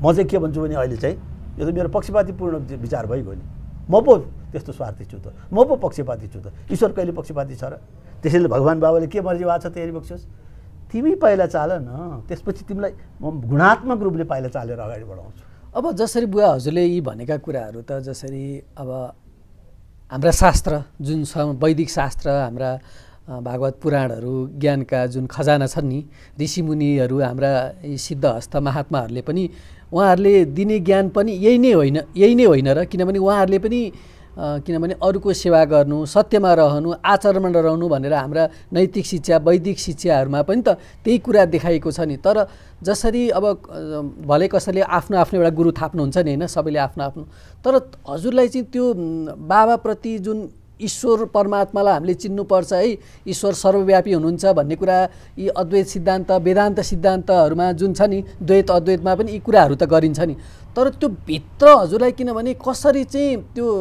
म चाहिँ के भन्छु भने अहिले चाहिँ यो त मेरो पक्षपातीपूर्ण विचार भइगयो नि। म पो त्यस्तो स्वार्थी छु त, म पो पक्षपाती छु त, ईश्वर कहिले पक्षपाती छ र। त्यसैले भगवान् बाबाले के मर्जी भएको छ तयारी बक्सियोस्, तिमी पहिला चाल न, त्यसपछि तिमीलाई म गुणात्मक रूपले पहिला चालेर अगाडि बढाउँछु। अब जसरी बुवा हजुरले यी भनेका कुराहरू त जसरी अब हाम्रा शास्त्र जुन वैदिक शास्त्र, हाम्रा भागवत पुराणहरू, ज्ञानका जुन खजाना छन् नि, ऋषिमुनिहरू, हाम्रा सिद्धहस्त महात्माहरूले पनि उहाँहरूले दिने ज्ञान पनि यही नै होइन र। किनभने उहाँहरूले पनि किनभने अरूको सेवा गर्नु, सत्यमा रहनु, आचरणमा रहनु भनेर हाम्रा नैतिक शिक्षा, वैदिक शिक्षाहरूमा पनि त त्यही कुरा देखाइएको छ नि। तर जसरी अब भले कसैले आफ्नो आफ्नो एउटा गुरु थाप्नुहुन्छ नि होइन, सबैले आफ्नो आफ्नो, तर हजुरलाई चाहिँ त्यो बाबाप्रति जुन ईश्वर परमात्मालाई हामीले चिन्नुपर्छ है, ईश्वर सर्वव्यापी हुनुहुन्छ भन्ने कुरा यी अद्वैत सिद्धान्त, वेदान्त सिद्धान्तहरूमा जुन छ नि, द्वैत अद्वैतमा पनि यी कुराहरू त गरिन्छ नि। तर त्यो भित्र हजुरलाई किनभने कसरी चाहिँ त्यो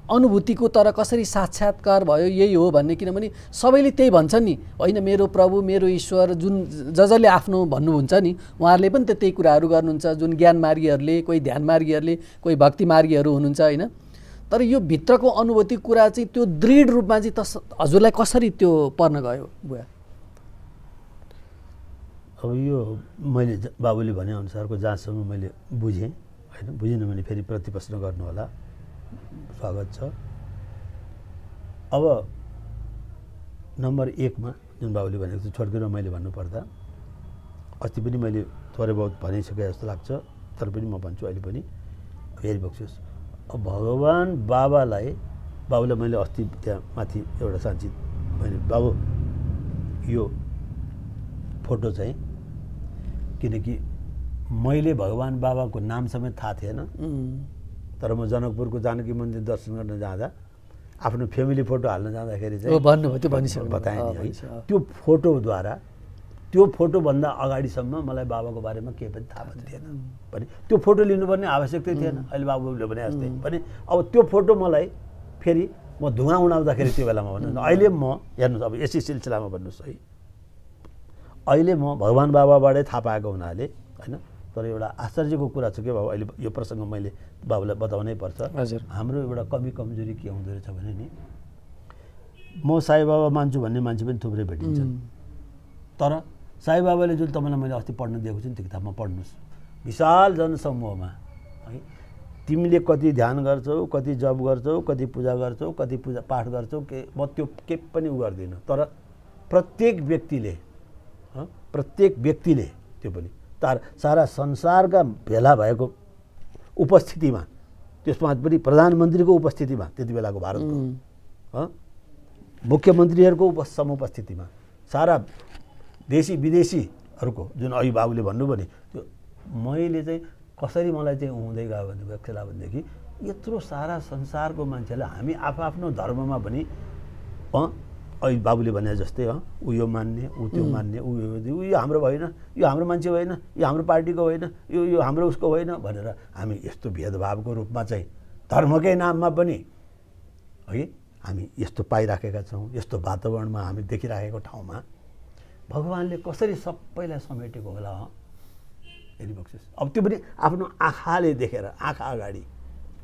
अनुभूतिको तर कसरी साक्षात्कार भयो यही हो भन्ने, किनभने सबैले त्यही भन्छन् नि होइन, मेरो प्रभु मेरो ईश्वर जुन जसले आफ्नो भन्नुहुन्छ नि, उहाँहरूले पनि त त्यही कुराहरू गर्नुहुन्छ। जुन ज्ञान मार्गीहरूले, कोही ध्यान मार्गीहरूले, कोही भक्ति मार्गीहरू हुनुहुन्छ होइन। तर यो भित्रको अनुभूति कुरा चाहिँ त्यो दृढ रूपमा चाहिँ हजुरलाई कसरी त्यो पर्न गयो बुवा? अब यो मैले बाबुले भनेअनुसारको जहाँसम्म मैले बुझेँ होइन, बुझिनँ भने फेरि प्रतिप्रश्न गर्नु होला, स्वागत छ। अब नम्बर 1 मा जुन बाबुले भनेको छ छोड्केर मैले भन्नुपर्दा अस्ति पनि मैले थोरै बहुत भनिसके जस्तो लाग्छ, तर पनि म भन्छु अहिले पनि फेरि बक्सियोस्। अब भगवान् बाबाले मैले अस्ति त्यहाँ माथि एउटा साँच्ची मैले बाबु यो फोटो चाहिँ, किनकि मैले भगवान् बाबाको नाम समेत थाहा थिएन, तर म जनकपुरको जानकी मन्दिर दर्शन गर्न जाँदा आफ्नो फ्यामिली फोटो हाल्न जाँदाखेरि चाहिँ बताएँ नि है, त्यो फोटोद्वारा, त्यो फोटोभन्दा अगाडिसम्म मलाई बाबाको बारेमा केही पनि थाहा थिएन भने त्यो फोटो लिनुपर्ने आवश्यकता थिएन। अहिले बाबुले भने जस्तै भने अब त्यो फोटो मलाई फेरि म धुवा उडाउँदाखेरि त्यो बेलामा भन्नु, अहिले म हेर्नुहोस् अब यसै सिलसिलामा भन्नुहोस् है, अहिले म भगवान् बाबाबाटै थाहा पाएको हुनाले होइन, तर एउटा आश्चर्यको कुरा छ के बाबु, अहिले यो प्रसङ्ग मैले बाबुलाई बताउनै पर्छ। हजुर। हाम्रो एउटा कमजोरी के हुँदो रहेछ भने नि, म साई बाबा मान्छु भन्ने मान्छे पनि थुप्रै भेटिन्छन्, तर साई बाबाले जुन तपाईँलाई मैले अस्ति पढ्न दिएको छु नि त्यो किताबमा पढ्नुहोस्, विशाल जनसमूहमा है तिमीले कति ध्यान गर्छौ, कति जप गर्छौ, कति पूजा गर्छौ, कति पूजा पाठ गर्छौ, के म त्यो के पनि उ गर्दिनँ, तर प्रत्येक व्यक्तिले त्यो पनि सारा संसारका भेला भएको उपस्थितिमा, त्यसमा पनि प्रधानमन्त्रीको उपस्थितिमा, त्यति बेलाको भारतको मुख्यमन्त्रीहरूको समुपस्थितिमा, सारा देशी विदेशीहरूको जुन अघि बाबुले भन्नुभयो नि, त्यो मैले चाहिँ कसरी मलाई चाहिँ हुँदै गयो भनेदेखि यत्रो सारा संसारको मान्छेलाई हामी आफ्नो धर्ममा पनि अहिले बाबुले भने जस्तै ऊ यो मान्ने, ऊ त्यो मान्ने, ऊ यो हाम्रो होइन, यो हाम्रो मान्छे होइन, यो हाम्रो पार्टीको होइन, यो हाम्रो उसको होइन भनेर हामी यस्तो भेदभावको रूपमा चाहिँ धर्मकै नाममा पनि है हामी यस्तो पाइराखेका छौँ। यस्तो वातावरणमा हामी देखिराखेको ठाउँमा भगवान्ले कसरी सबैलाई समेटेको होला हेरी बक्सिस्। अब त्यो पनि आफ्नो आँखाले देखेर, आँखा अगाडि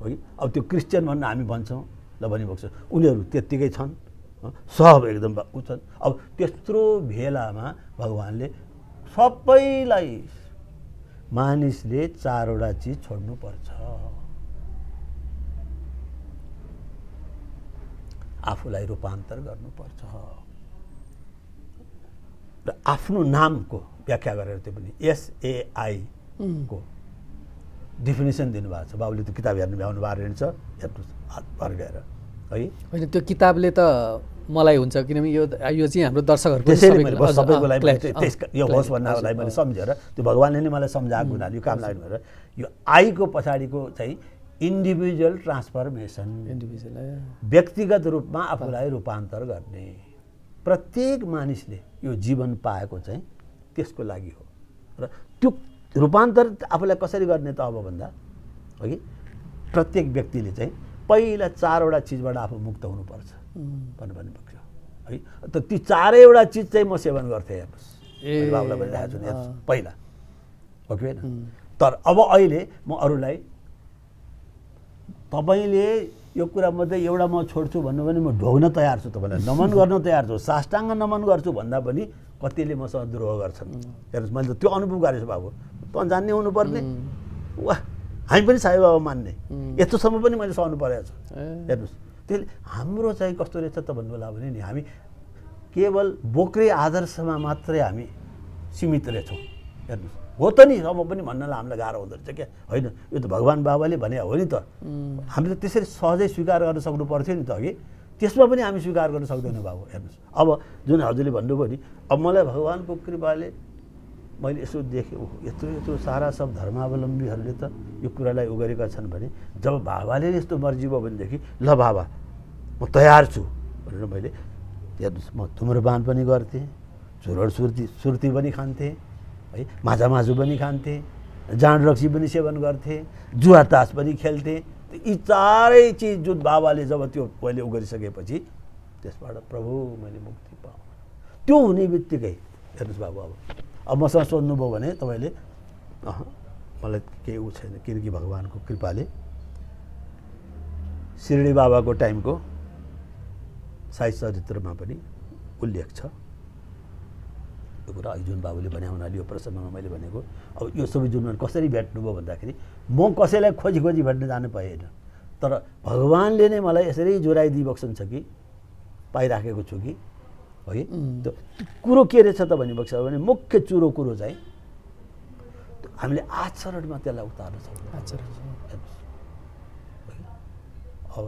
है। अब त्यो क्रिस्चियन भन्न हामी भन्छौँ ल भनी बक्सिस्, उनीहरू त्यत्तिकै छन्, सब एकदम ऊ छन्। अब त्यत्रो भेलामा भगवान्ले सबैलाई, मानिसले 4वटा चिज छोड्नुपर्छ, आफूलाई रूपान्तर गर्नुपर्छ र आफ्नो नामको व्याख्या गरेर त्यो पनि SAI को डेफिनेसन दिनुभएको छ। बाबुले त्यो किताब हेर्नु भ्याउनु भएको छ, हेर्नुहोस् हात फर्काएर है। होइन त्यो किताबले त मलाई हुन्छ, किनभने यो चाहिँ हाम्रो दर्शकहरूको सबैको लागि यो होस् भन्नलाई मैले सम्झेर, त्यो भगवान्ले नै मलाई सम्झाएको हुनाले यो काम लाग्नु भएर यो आईको पछाडिको चाहिँ इन्डिभिजुअल ट्रान्सफर्मेसन, व्यक्तिगत रूपमा आफूलाई रूपान्तर गर्ने। प्रत्येक मानिसले यो जीवन पाएको चाहिँ त्यसको लागि हो र त्यो रूपान्तर आफूलाई कसरी गर्ने त अब भन्दा अघि प्रत्येक व्यक्तिले चाहिँ पहिला 4वटा चिजबाट आफू मुक्त हुनुपर्छ भन्नुपर्छ है। त ती 4वटा चिज चाहिँ म सेवन गर्थेँ, हेर्नुहोस् बाबुलाई भनिरहेको छु नि पहिला, हो कि होइन। तर अब अहिले म अरूलाई तपाईँले यो कुरा मध्ये एउटा म छोड्छु भन्नु भने म ढोग्न तयार छु, तपाईँलाई नमन गर्न तयार छु, साष्टाङ्ग नमन गर्छु भन्दा पनि कतिले मसँग द्रोह गर्छन्। हेर्नुहोस् मैले त त्यो अनुभव गरेको छु बाबु, त जान्ने हुनुपर्ने, वाह हामी पनि साई बाबा मान्ने, यत्रोसम्म पनि मैले सहनु परेको छु। हेर्नुहोस् त्यसले हाम्रो चाहिँ कस्तो रहेछ त भन्नुभयो भने नि, हामी केवल बोक्रे आदर्शमा मात्रै हामी सीमित रहेछौँ। हेर्नुहोस् हो त नि, अब पनि भन्नलाई हामीलाई गाह्रो हुँदो रहेछ क्या, होइन यो त भगवान् बाबाले भने हो नि त, हामीले त्यसरी सहजै स्वीकार गर्न सक्नु पर्थ्यो नि त अघि, त्यसमा पनि हामी स्वीकार गर्न सक्दैनौँ बाबु। हेर्नुहोस् अब जुन हजुरले भन्नुभयो नि, अब मलाई भगवान्को कृपाले मैले यसो देखेँ, यत्रो सारा सब धर्मावलम्बीहरूले त यो कुरालाई उ गरेका छन् भने, जब बाबाले यस्तो मर्जी भयो भनेदेखि ल बाबा म तयार छु भनेर मैले हेर्नुहोस् म धुम्रपान पनि गर्थेँ, झुरड सुर्ती पनि खान्थेँ है, माछा पनि खान्थेँ, जाँड रक्सी पनि सेवन गर्थेँ, जुवा तास पनि खेल्थेँ। यी 4 चिज जुन बाबाले जब त्यो मैले उ गरिसकेपछि त्यसबाट प्रभु मैले मुक्ति पाऊँ, त्यो हुने बित्तिकै हेर्नुहोस् बाबु अब मसँग सोध्नुभयो भने तपाईँले मलाई केही उ छैन, किनकि भगवान्को कृपाले शिरडी बाबाको टाइमको साई चरित्रमा पनि उल्लेख छ यो कुरा। जुन बाबुले भने हुनाले यो प्रसङ्गमा मैले भनेको, अब यो सबै जुन कसरी भेट्नुभयो भन्दाखेरि म कसैलाई खोजी भेट्न जानु पाएन, तर भगवान्ले नै मलाई यसरी जोराइदिइबक्सन्छ कि पाइराखेको छु कि है। त्यो कुरो के रहेछ त भनिबक्छ भने, मुख्य चुरो कुरो चाहिँ हामीले आचरणमा त्यसलाई उतार्न सक्छौँ। अब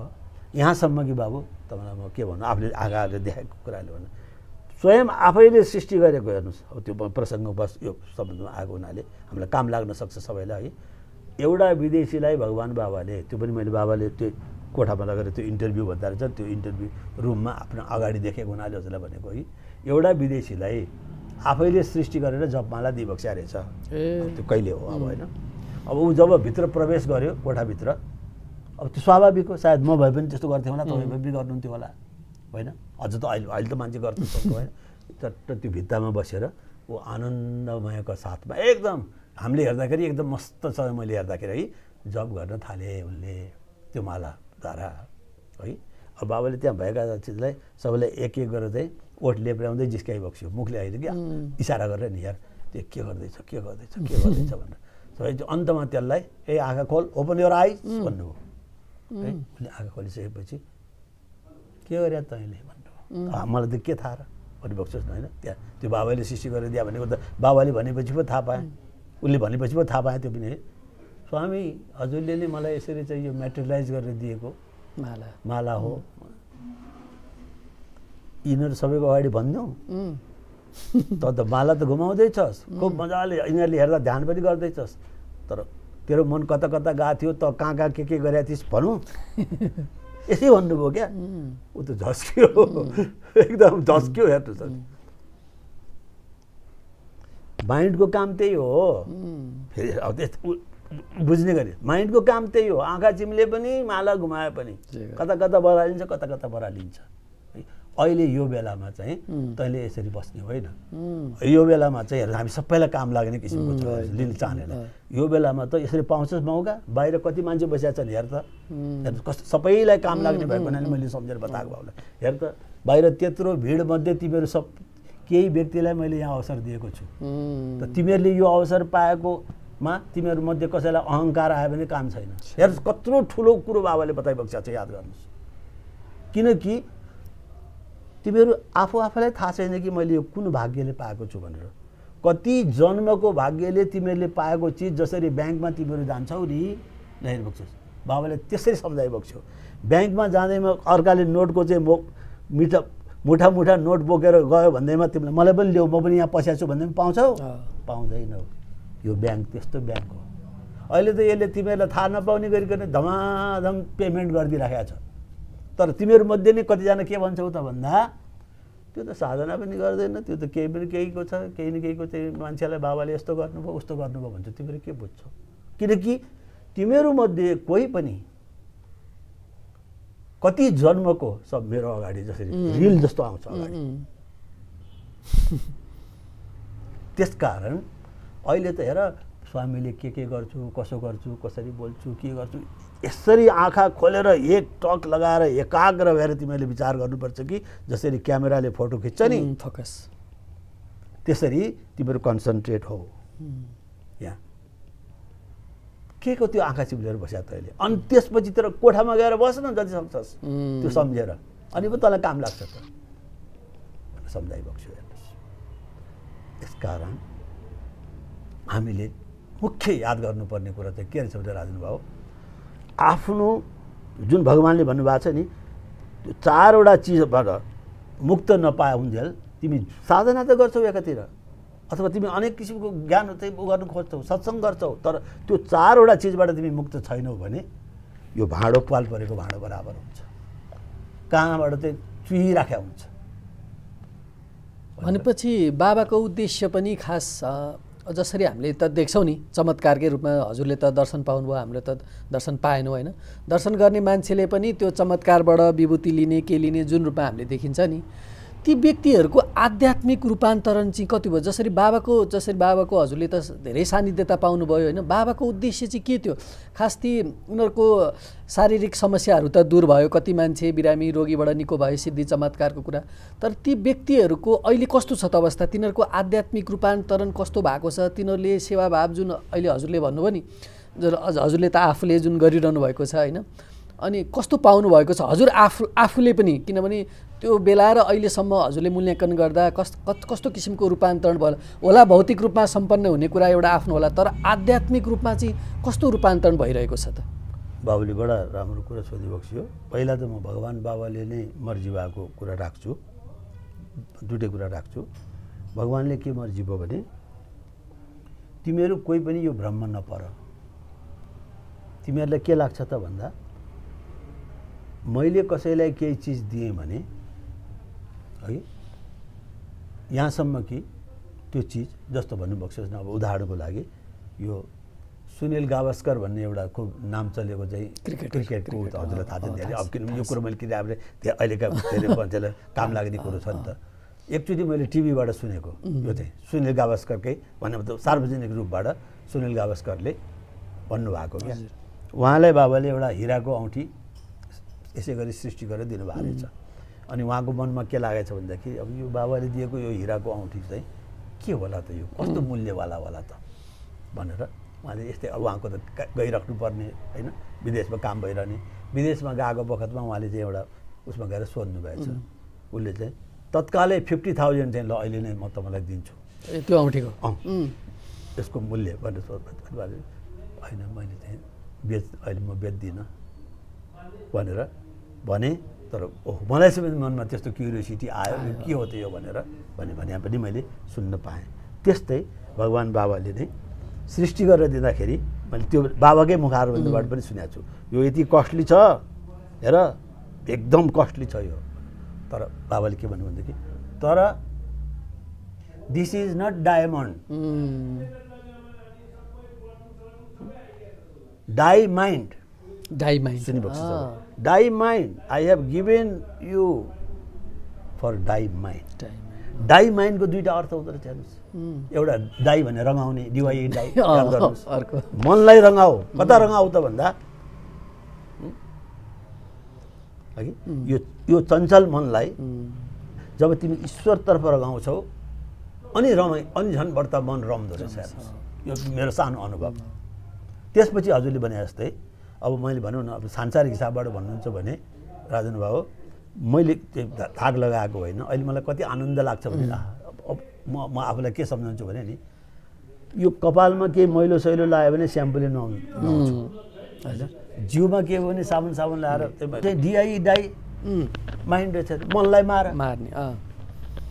यहाँसम्म कि बाबु तपाईँलाई म के भन्नु, आफूले आँखाले देखाएको कुराले भन्नु, स्वयं आफैले सृष्टि गरेको हेर्नुहोस्। अब त्यो प्रसङ्ग बस यो शब्दमा आएको हुनाले हामीलाई काम लाग्न सक्छ सबैलाई है। एउटा विदेशीलाई भगवान् बाबाले, त्यो पनि मैले बाबाले त्यो कोठामा लगेर त्यो इन्टरभ्यू भन्दा रहेछ, त्यो इन्टरभ्यू रुममा आफ्नो अगाडि देखेको हुनाले हजुरलाई भनेको है, एउटा विदेशीलाई आफैले सृष्टि गरेर जपमाला दिइबक्स्या रहेछ। त्यो कहिले हो अब होइन। अब ऊ जब भित्र प्रवेश गर्यो कोठाभित्र, अब त्यो स्वाभाविक हो, सायद म भए पनि त्यस्तो गर्थेँ होला, तपाईँ भए पनि गर्नुहुन्थ्यो होला होइन। अझ त अहिले त मान्छे गर्नु सक्छ होइन। त्यो भित्तामा बसेर ऊ आनन्दमयको साथमा एकदम हामीले हेर्दाखेरि एकदम मस्त छ। मैले हेर्दाखेरि है जब गर्न थालेँ उनले त्यो मालाद्वारा है। अब बाबाले त्यहाँ भएका चिजलाई सबैलाई एक एक गरेर चाहिँ ओठ लेप्राउँदै जिस्काइ बक्स्यो, मुखले अहिले कि इसारा गरेर नि यार त्यो के गर्दैछ के गर्दैछ के गर्दैछ भनेर। सबै अन्तमा त्यसलाई ए आँखा खोल, ओपन योर आइज भन्नुभयो है। उसले आँखा खोलिसकेपछि के गरे तैँले भन्नुभयो। मलाई त के थाहा र परिबक्सोस् न होइन। त्यहाँ त्यो बाबाले सृष्टि गरेर दियो भनेको त बाबाले भनेपछि पो थाहा पाएँ, उसले भनेपछि पो थाहा पाएँ। त्यो पनि है स्वामी हजुरले नै मलाई यसरी चाहिँ यो मेटेरियलाइज गरेर दिएको माला हो। यिनीहरू सबैको अगाडि भनिदिउँ त माला त घुमाउँदैछस् खुब मजाले, यिनीहरूले हेर्दा ध्यान पनि गर्दैछस्, तर तेरो मन कता कता गएको थियो त कहाँ के गरेका थिइस् भनौँ यसै भन्नुभयो क्या। ऊ त झस्क्यो, एकदम झस्क्यो। हेर्नुहोस् माइन्डको काम त्यही हो। फेरि अब बुझ्ने गरी माइन्डको काम त्यही हो। आँखा चिम्ले पनि माला घुमाए पनि कता कता बरालिन्छ कता कता बरालिन्छ। अहिले यो बेलामा चाहिँ तैँले यसरी बस्ने होइन। यो बेलामा चाहिँ हेर हामी सबैलाई काम लाग्ने किसिमको छ लिन चाहनेलाई। यो बेलामा त यसरी पाउँछस् मौका। बाहिर कति मान्छे बसिया छन् हेर त, कस्तो सबैलाई काम लाग्ने भएको हुनाले मैले सम्झेर बताएको बाबुलाई। हेर त बाहिर त्यत्रो भिडमध्ये तिमीहरू सब केही व्यक्तिलाई मैले यहाँ अवसर दिएको छु त तिमीहरूले यो अवसर पाएकोमा तिमीहरूमध्ये कसैलाई अहङ्कार आयो भने काम छैन। हेर कत्रो ठुलो कुरो बाबाले बताइबक्छ छ, याद गर्नुहोस्। किनकि तिमीहरू आफूलाई थाहा छैन कि मैले यो कुन भाग्यले पाएको छु भनेर। कति जन्मको भाग्यले तिमीहरूले पाएको चिज, जसरी ब्याङ्कमा तिमीहरू जान्छौ नि हेर्बक्छस्, बाबाले त्यसरी सम्झाइबक्छौ। ब्याङ्कमा जाँदैमा अर्काले नोटको चाहिँ मुठा मुठा नोट बोकेर गयो भन्दैमा तिमीलाई मलाई पनि ल्याऊ म पनि यहाँ पस्याएको छु भन्दैमा पाउँछौ? पाउँदैनौ। यो ब्याङ्क त्यस्तो ब्याङ्क हो। अहिले त यसले तिमीहरूलाई थाहा नपाउने गरिकन धमाधम पेमेन्ट गरिदिइराखेको छ। तर तिमीहरूमध्ये नै कतिजना के भन्छौ त भन्दा त्यो त साधना पनि गर्दैन, त्यो त केही पनि केहीको छ, केही न केहीको चाहिँ मान्छेलाई बाबाले यस्तो गर्नुभयो उस्तो गर्नुभयो भन्छ। तिमीहरू के बुझ्छौ? किनकि तिमीहरूमध्ये कोही पनि कति जन्मको सब मेरो अगाडि जसरी रिल जस्तो आउँछ अगाडि। त्यसकारण अहिले त हेर स्वामीले के गर्छु, कसो गर्छु, कसरी बोल्छु, के गर्छु, यसरी आँखा खोलेर एक टक लगाएर एकाग्र भएर तिमीले विचार गर्नुपर्छ कि जसरी क्यामेराले फोटो खिच्छ नि फोकस, त्यसरी तिमीहरू कन्सन्ट्रेट हो यहाँ। के को त्यो आँखा चिप्लेर बस्या तैँले। अनि त्यसपछि तर कोठामा गएर बस न जति सक्छस् त्यो सम्झेर, अनि पो तँलाई काम लाग्छ त सम्झाइबक्छु। हेर्नुहोस् यसकारण हामीले मुख्य याद गर्नुपर्ने कुरा चाहिँ के रहेछ भने राजन बाबु, आफ्नो जुन भगवान्ले भन्नुभएको छ नि त्यो चारवटा चिजबाट मुक्त नपाउन्जेल तिमी साधना त गर्छौ एकातिर, अथवा तिमी अनेक किसिमको ज्ञान चाहिँ गर्नु खोज्छौ, सत्सङ्ग गर्छौ, तर त्यो चारवटा चिजबाट तिमी मुक्त छैनौ भने यो भाँडो पाल परेको भाँडो बराबर हुन्छ। कहाँबाट चाहिँ चुहिराख्या हुन्छ। भनेपछि बाबाको उद्देश्य पनि खास जसरी हामीले त देख्छौँ नि चमत्कारकै रूपमा हजुरले त दर्शन पाउनुभयो, हामीले त दर्शन पाएनौँ होइन। दर्शन गर्ने मान्छेले पनि त्यो चमत्कारबाट विभूति लिने के लिने जुन रूपमा हामीले देखिन्छ नि, ती व्यक्तिहरूको आध्यात्मिक रूपान्तरण चाहिँ कति भयो? जसरी बाबाको हजुरले त धेरै सान्निध्यता पाउनुभयो होइन। बाबाको उद्देश्य चाहिँ के थियो खास? ती उनीहरूको शारीरिक समस्याहरू त दूर भयो, कति मान्छे बिरामी रोगीबाट निको भयो, सिद्धि चमत्कारको कुरा। तर ती व्यक्तिहरूको अहिले कस्तो छ त अवस्था? तिनीहरूको आध्यात्मिक रूपान्तरण कस्तो भएको छ? तिनीहरूले सेवाभाव जुन अहिले हजुरले भन्नुभयो नि, हजुरले त आफूले जुन गरिरहनु भएको छ होइन, अनि कस्तो पाउनु भएको छ हजुर आफूले पनि? किनभने त्यो बेला र अहिलेसम्म हजुरले मूल्याङ्कन गर्दा कस्तो किसिमको रूपान्तरण भयो होला? भौतिक रूपमा सम्पन्न हुने कुरा एउटा आफ्नो होला, तर आध्यात्मिक रूपमा चाहिँ कस्तो रूपान्तरण भइरहेको छ त? बाबुले बडा राम्रो कुरा सोधिबक्स्यो। पहिला त म भगवान् बाबाले नै मर्जी भएको कुरा राख्छु, दुईटै कुरा राख्छु। भगवान्ले के मर्जी भयो भने तिमीहरू कोही पनि यो भ्रममा नपर। तिमीहरूलाई के लाग्छ त भन्दा मैले कसैलाई केही चिज दिएँ भने है यहाँसम्म कि त्यो चिज जस्तो भन्नुभएको छ अब उदाहरणको लागि यो सुनील गावस्कर भन्ने एउटा खुब नाम चलेको चाहिँ क्रिकेटको हजुरलाई थाहा छ धेरै। अब किनभने यो कुरो मैले किन अहिलेका धेरै मान्छेलाई काम लाग्ने कुरो छ नि त। एकचोटि मैले टिभीबाट सुनेको यो चाहिँ सुनिल गावस्करकै भन्ने मतलब सार्वजनिक रूपबाट सुनिल गावस्करले भन्नुभएको क्या उहाँलाई बाबाले एउटा हिराको औँठी यसै गरी सृष्टि गरेर दिनुभएको रहेछ अनि उहाँको मनमा के लागेछ भन्दाखेरि अब यो बाबाले दिएको यो हिराको औँठी चाहिँ के होला त यो कस्तो मूल्यवाला होला त भनेर उहाँले यस्तै अब उहाँको त गइराख्नु पर्ने होइन विदेशमा काम भइरहने विदेशमा गएको बखतमा उहाँले चाहिँ एउटा उसमा गएर सोध्नु भएछ उसले चाहिँ तत्कालै 50,000 चाहिँ ल अहिले नै म तपाईँलाई दिन्छु त्यो औँठीको यसको मूल्य भनेर सोध्नु होइन मैले चाहिँ अहिले म बेच्दिनँ भनेर भने तर ओह मलाई चाहिँ मनमा त्यस्तो क्युरियोसिटी आयो के हो त यो भनेर भने पनि मैले सुन्न पाएँ त्यस्तै भगवान् बाबाले नै सृष्टि गरेर दिँदाखेरि मैले त्यो बाबाकै मुखारबिन्दबाट पनि सुनेको छु यो यति कस्टली छ हेर एकदम कस्टली छ यो तर बाबाले के भन्नु भनेदेखि तर this is not diamond diamond diamond I have given you for diamond डायमाइन्डको दुईवटा अर्थ हुँदो रहेछ हेर्नुहोस् एउटा डाई भने रङाउने डिवाई डाई याद गर्नुहोस् मनलाई रङाऊ कता रङाऊ त भन्दा हगि यो चञ्चल मनलाई जब तिमी ईश्वरतर्फ रगाउँछौ अनि अनि झन् बढ्ता मन रम्दो रहेछ हेर्नुहोस् यो मेरो सानो अनुभव त्यसपछि हजुरले भने जस्तै अब मैले भनौँ न अब सांसारिक हिसाबबाट भन्नुहुन्छ भने राजन बाबु मैले धाग लगाएको होइन अहिले मलाई कति आनन्द लाग्छ भने म आफूलाई के सम्झाउँछु भने नि यो कपालमा केही मैलो सैलो लगायो भने स्याम्पूले नुहाउँछु होइन जिउमा के हो भने साबुन लगाएर डिआई डाई माइन्ड रहेछ मनलाई मार्ने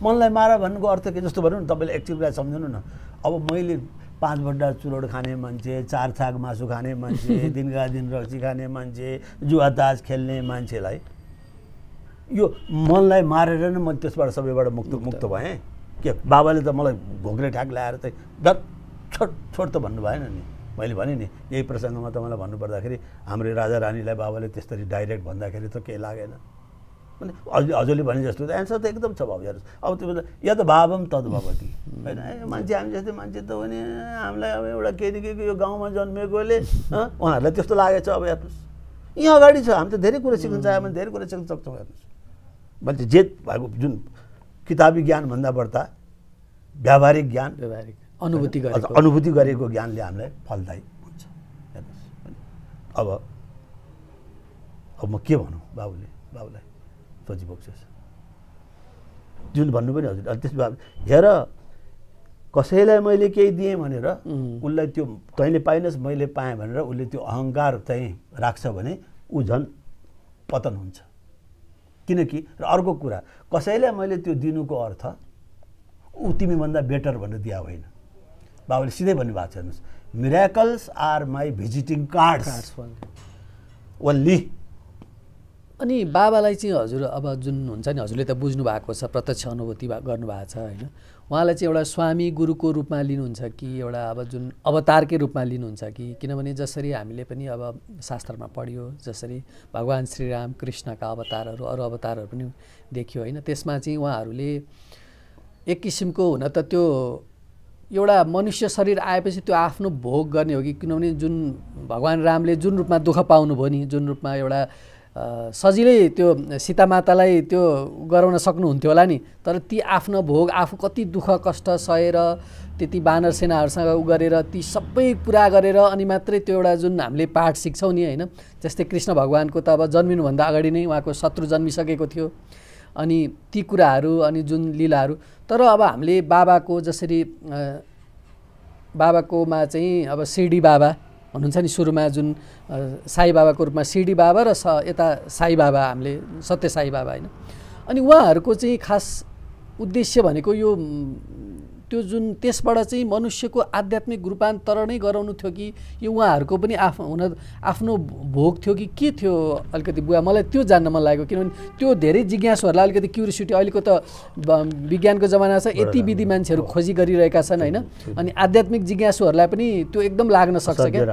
मनलाई मार भन्नुको अर्थ के जस्तो भनौँ न तपाईँले एकचोटि कुरा सम्झनु न अब मैले 5 बड्डा चुरोट खाने मान्छे 4 छाक मासु खाने मान्छे दिनका दिन रक्सी खाने मान्छे जुवा तास खेल्ने मान्छेलाई यो मनलाई मारेर नै म त्यसबाट सबैबाट मुक्त भएँ के बाबाले त मलाई घोक्रे ठ्याक ल्याएर चाहिँ डट छोड त भन्नु भएन नि मैले भने नि यही प्रसङ्गमा तपाईँलाई भन्नुपर्दाखेरि हाम्रो राजा रानीलाई बाबाले त्यसरी डाइरेक्ट भन्दाखेरि त केही लागेन भने हजुरले भने जस्तो त एन्सर त एकदम छ बाबु हेर्नुहोस् अब त्यो या त भावम तद भवती होइन मान्छे हामी जस्तै मान्छे त भने हामीलाई अब एउटा केही न केही यो गाउँमा जन्मेकोले उहाँहरूलाई त्यस्तो लागेछ अब हेर्नुहोस् यहाँ अगाडि छ हामी त धेरै कुरा सिक्न चाह्यो भने धेरै कुरा सिक्न सक्छौँ हेर्नुहोस् मान्छे जे भएको जुन किताबी ज्ञानभन्दा बढ्ता व्यावहारिक ज्ञान अनुभूति गरेको ज्ञानले हामीलाई फलदायी हुन्छ हेर्नुहोस् अब म के भनौँ बाबुलाई सोचिबोक्छस् जुन भन्नु पनि हजुर त्यस हेर कसैलाई मैले केही दिएँ भनेर उसलाई त्यो तैँले पाइनस् मैले पाएँ भनेर उसले त्यो अहङ्कार चाहिँ राख्छ भने ऊ झन् पतन हुन्छ किनकि र अर्को कुरा कसैलाई मैले त्यो दिनुको अर्थ ऊ तिमीभन्दा बेटर भनेर दिया होइन बाबुले सिधै भन्नुभएको छ हेर्नुहोस् miracles are my visiting cards only अनि बाबालाई चाहिँ हजुर अब जुन हुन्छ नि हजुरले त बुझ्नु भएको छ प्रत्यक्ष अनुभूति गर्नुभएको छ होइन उहाँलाई चाहिँ एउटा स्वामी गुरुको रूपमा लिनुहुन्छ कि एउटा अब जुन अवतारकै रूपमा लिनुहुन्छ कि किनभने जसरी हामीले पनि अब शास्त्रमा पढ्यो जसरी भगवान् श्रीराम कृष्णका अवतारहरू अरू अवतारहरू पनि देखियो होइन त्यसमा चाहिँ उहाँहरूले एक किसिमको हुन त त्यो एउटा मनुष्य शरीर आएपछि त्यो आफ्नो भोग गर्ने हो कि किनभने जुन भगवान् रामले जुन रूपमा दुःख पाउनुभयो नि जुन रूपमा एउटा सजिलै त्यो सीतामातालाई त्यो गराउन सक्नुहुन्थ्यो होला नि तर ती आफ्नो भोग आफू कति दुःख कष्ट सहेर त्यति बानर सेनाहरूसँग उ गरेर ती सबै पुरा गरेर अनि मात्रै त्यो एउटा जुन हामीले पाठ सिक्छौँ नि होइन जस्तै कृष्ण भगवान्को त अब जन्मिनुभन्दा अगाडि नै उहाँको शत्रु जन्मिसकेको थियो अनि ती कुराहरू अनि जुन लीलाहरू तर अब हामीले बाबाको जसरी बाबाकोमा चाहिँ अब शिरडी बाबा हुनुहुन्छ नि सुरुमा जुन साई बाबाको रूपमा शिरडी बाबा र यता साई बाबा हामीले सत्य साई बाबा होइन अनि उहाँहरूको चाहिँ खास उद्देश्य भनेको यो त्यो जुन त्यसबाट चाहिँ मनुष्यको आध्यात्मिक रूपान्तरणै गराउनु थियो कि यो उहाँहरूको पनि आफ्नो भोग थियो कि के थियो अलिकति बुवा मलाई त्यो जान्न मन लाग्यो किनभने त्यो धेरै जिज्ञासुहरूलाई अलिकति क्युरियोसिटी अहिलेको त विज्ञानको जमाना छ यति विधि मान्छेहरू खोजी गरिरहेका छन् होइन अनि आध्यात्मिक जिज्ञासुहरूलाई पनि त्यो एकदम लाग्न सक्छ क्या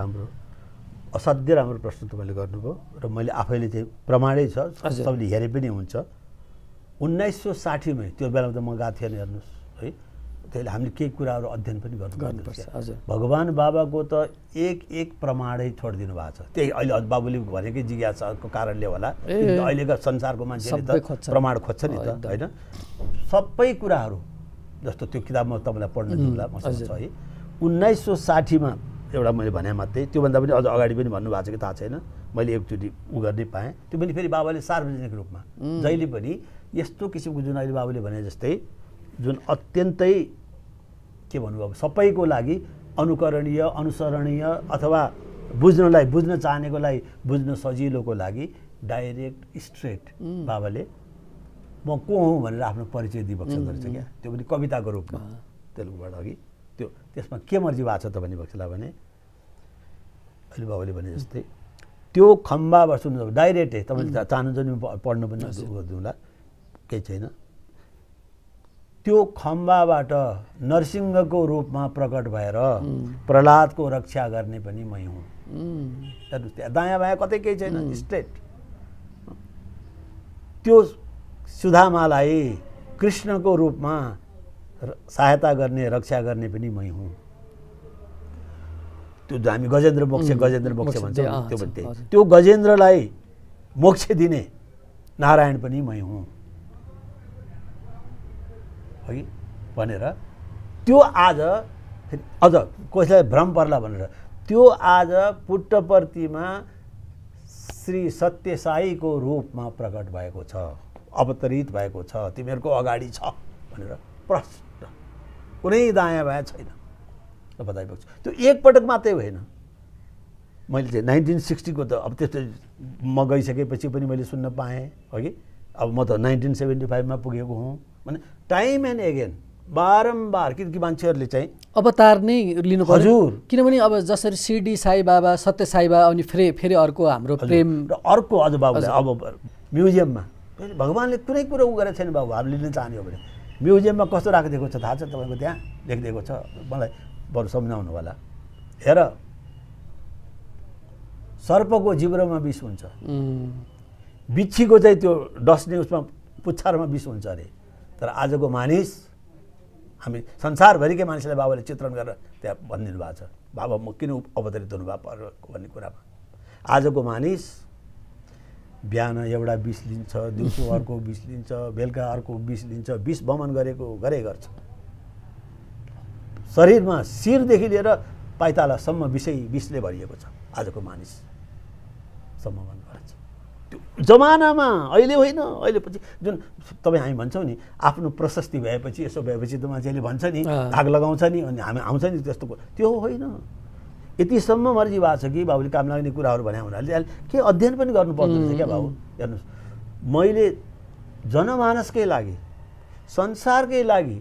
असाध्य राम्रो प्रश्न तपाईँले गर्नुभयो र मैले आफैले चाहिँ प्रमाणै छ सबैले हेरे पनि हुन्छ 1960 मै त्यो बेलामा त म गएको थिएन हेर्नुहोस् है। त्यसले हामीले केही कुराहरू अध्ययन पनि गर्नुपर्छ। हजुर भगवान बाबाको त एक प्रमाणै छोडिदिनु भएको छ। त्यही अहिले बाबुले भनेकै जिज्ञासाको कारणले होला, अहिलेका संसारको मान्छेले त प्रमाण खोज्छ नि त होइन। सबै कुराहरू जस्तो त्यो किताबमा तपाईँलाई पढ्न दिउँला मसँग छ है। 1960 मा एउटा मैले भने मात्रै, त्योभन्दा पनि अझ अगाडि पनि भन्नुभएको छ कि थाहा छैन, मैले एकचोटि उ गर्ने पाएँ। त्यो पनि फेरि बाबाले सार्वजनिक रूपमा जहिले पनि यस्तो किसिमको जुन अहिले बाबुले भने जस्तै जुन अत्यन्तै के भन्नुभयो सबैको लागि अनुकरणीय अनुसरणीय अथवा बुझ्न चाहनेकोलाई बुझ्न सजिलोको लागि डाइरेक्ट स्ट्रेट बाबाले म को हुँ भनेर आफ्नो परिचय दिइबक्छ गर्छ क्या। त्यो पनि कविताको रूपमा तेलुगुबाट अघि त्यो त्यसमा के मर्जी भएको छ त भन्ने बक्सलाई भने अहिले बाबाले भने जस्तै त्यो खम्बाबाट सुन्नु डाइरेक्टै तपाईँले चाहनुहुन्छ नि पढ्नु पनि दिउँला केही छैन। त्यो खम्बाबाट नरसिंहको रूपमा प्रकट भएर प्रहलादको रक्षा गर्ने पनि मै हुँ। हेर्नुहोस् त्यहाँ दायाँ बायाँ कतै केही छैन, स्ट्रेट। त्यो सुदामालाई कृष्णको रूपमा सहायता गर्ने रक्षा गर्ने पनि मै हुँ। त्यो हामी गजेन्द्र मोक्ष भन्छौँ त्यो पनि त्यही। त्यो गजेन्द्रलाई मोक्ष दिने नारायण पनि मै हुँ है भनेर त्यो आज अझ कसैलाई भ्रम पर्ला भनेर त्यो आज पुट्टपर्तीमा श्री सत्यसाईको रूपमा प्रकट भएको छ, अवतरित भएको छ, तिमीहरूको अगाडि छ भनेर प्रश्न कुनै दायाँ बायाँ छैन बताइपुग्छ। त्यो एकपटक मात्रै होइन, मैले चाहिँ 1960 को त अब त्यस्तो म गइसकेपछि पनि मैले सुन्न पाएँ अघि। अब म त 1975 मा पुगेको हुँ भने टाइम एन्ड एगेन बारम्बार किनकि मान्छेहरूले चाहिँ अवतार नै लिनु पर्यो। हजुर, किनभने अब जसरी शिरडी साई बाबा सत्य साई बाबा अनि फेरि अर्को हाम्रो प्रेम र अर्को अझ बाबुले अब म्युजियममा भगवान्ले कुनै कुरो उ गरेको छैन बाबु, हामीले लिन चाहने हो भने म्युजियममा कस्तो राखिदिएको छ थाहा छ तपाईँको? त्यहाँ लेखिदिएको छ, मलाई बरु सम्झाउनु होला। हेर सर्पको जिब्रोमा विष हुन्छ, बिच्छीको चाहिँ त्यो डस्ने उसमा पुच्छारमा विष हुन्छ अरे। तर आजको मानिस हामी संसारभरिकै मानिसलाई बाबाले चित्रण गरेर त्यहाँ भनिदिनु भएको छ बाबा म किन अवतरित हुनुभयो भन्ने कुरामा। आजको मानिस बिहान एउटा विष लिन्छ, दिउँसो अर्को विष लिन्छ, बेलुका अर्को विष लिन्छ, विष बमन गरे गर्छ। शरीरमा शिरदेखि लिएर पाइतालासम्म विषले भरिएको छ आजको मानिससम्म भन्नुभएको छ। त्यो जमानामा अहिले होइन, अहिले पछि जुन तपाईँ हामी भन्छौँ नि आफ्नो प्रशस्ति भएपछि यसो भएपछि त मान्छेले भन्छ नि भाग लगाउँछ नि अनि हामी आउँछ नि त्यस्तो त्यो होइन। यतिसम्म मर्जी भएको छ कि बाबुले काम लाग्ने कुराहरू भने हुनाले के अध्ययन पनि गर्नुपर्दो रहेछ क्या बाबु। हेर्नुहोस् मैले जनमानसकै लागि संसारकै लागि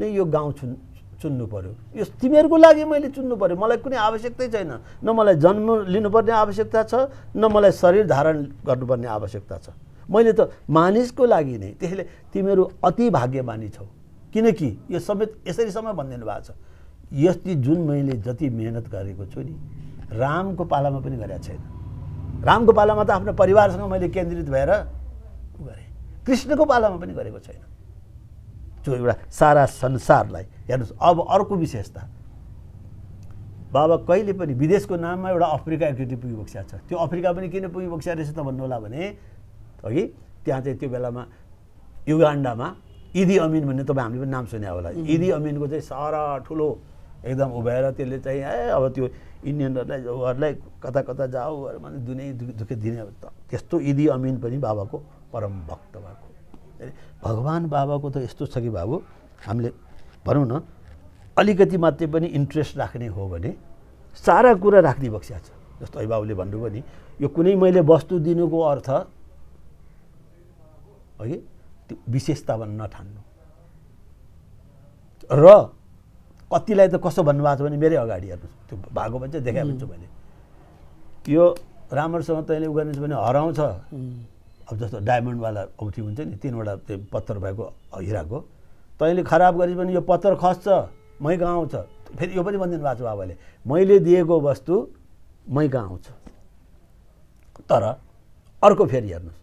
नै यो गाउँ चुन्नु पर्यो, यो तिमीहरूको लागि मैले चुन्नु पर्यो। मलाई कुनै आवश्यकतै छैन, न मलाई जन्म लिनुपर्ने आवश्यकता छ, न मलाई शरीर धारण गर्नुपर्ने आवश्यकता छ। मैले त मानिसको लागि नै। त्यसैले तिमीहरू अति भाग्यमानी छौ किनकि यो समेत यसरी समय भनिदिनु भएको छ। यति जुन मैले जति मेहनत गरेको छु नि रामको पालामा पनि गरेको छैन। रामको पालामा त आफ्नो परिवारसँग मैले केन्द्रित भएर गरेँ, कृष्णको पालामा पनि गरेको छैन। जो एउटा सारा संसारलाई हेर्नुहोस्। अब अर्को विशेषता बाबा कहिले पनि विदेशको नाममा एउटा अफ्रिका एकचोटि पुगिबक्ष छ। त्यो अफ्रिका पनि किन पुगिबक्ष रहेछ त भन्नु होला भने अघि त्यहाँ चाहिँ त्यो बेलामा युगान्डामा इदी अमिन भन्ने तपाईँ हामीले पनि नाम सुने होला। इदी अमिनको चाहिँ सारा ठुलो एकदम उभ्याएर त्यसले चाहिँ अब त्यो इन्डियनहरूलाई कता कता जाऊ भने दुनै दुःख दिने त्यस्तो इदी अमिन पनि बाबाको परम भक्त भएको। भगवान् बाबाको त यस्तो छ कि बाबु हामीले भनौँ न अलिकति मात्रै पनि इन्ट्रेस्ट राख्ने हो भने सारा कुरा राख्ने बक्सिया छ। जस्तो अहिले बाबुले भन्नुभयो नि यो कुनै मैले वस्तु दिनुको अर्थ अघि त्यो विशेषता भन्न नठान्नु। र कतिलाई त कसो भन्नुभएको छ भने मेरै अगाडि हेर्नुहोस् त्यो भएको भन्छ देखाएको छु मैले यो राम्रोसँग तैँले उ गर्नेछ भने हराउँछ। अब जस्तो डायमन्डवाला औँठी हुन्छ नि 3वटा त्यो पत्थर भएको हिराको तैँले खराब गरेछ भने यो पत्थर खस्छ मै कहाँ आउँछ। फेरि यो पनि भनिदिनु भएको छ बाबाले मैले दिएको वस्तु मै कहाँ आउँछ। तर अर्को फेरि हेर्नुहोस्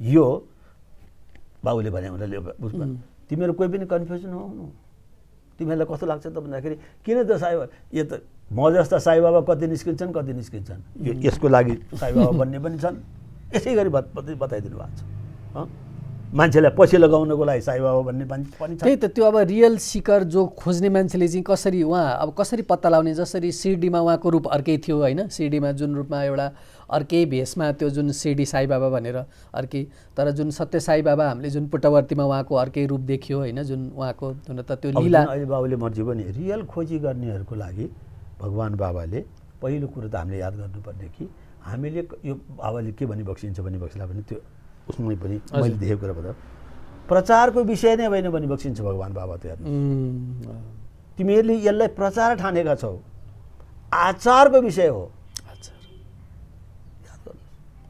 यो बाबुले भने उनीहरूले उसमा तिमीहरू कोही पनि कन्फ्युज नहुनु, तिमीहरूलाई कस्तो लाग्छ त भन्दाखेरि किन त साईबाबा यो त म जस्ता साईबाबा कति निस्किन्छन् कति निस्किन्छन्, यो यसको लागि साईबाबा बन्ने पनि छन्, यसै गरी बताइदिनु भएको छ। मान्छेलाई पछि लगाउनको लागि साईबाबा भन्ने पनि छ। त्यही त त्यो अब रियल सिकर जो खोज्ने मान्छेले चाहिँ कसरी उहाँ अब कसरी पत्ता लगाउने, जसरी सिरडीमा उहाँको रूप अर्कै थियो होइन, सिरडीमा जुन रूपमा एउटा अर्कै भेषमा त्यो जुन सिरडी साईबाबा भनेर अर्कै, तर जुन सत्य साईबाबा हामीले जुन पुट्टवर्तीमा उहाँको अर्कै रूप देखियो होइन, जुन उहाँको जुन त त्यो लीला अहिले बाबुले मर्जी पनि रियल खोजी गर्नेहरूको लागि भगवान् बाबाले पहिलो कुरो त हामीले याद गर्नुपर्ने कि हामीले यो बाबाले के भनी बक्सिन्छ भने बक्सला भने त्यो उसमै पनि मैले देखेको कुरा भन्दा प्रचारको विषय नै होइन भनी बक्सिन्छ भगवान् बाबा। त हेर्नु तिमीहरूले यसलाई प्रचार ठानेका छौ, आचारको विषय हो।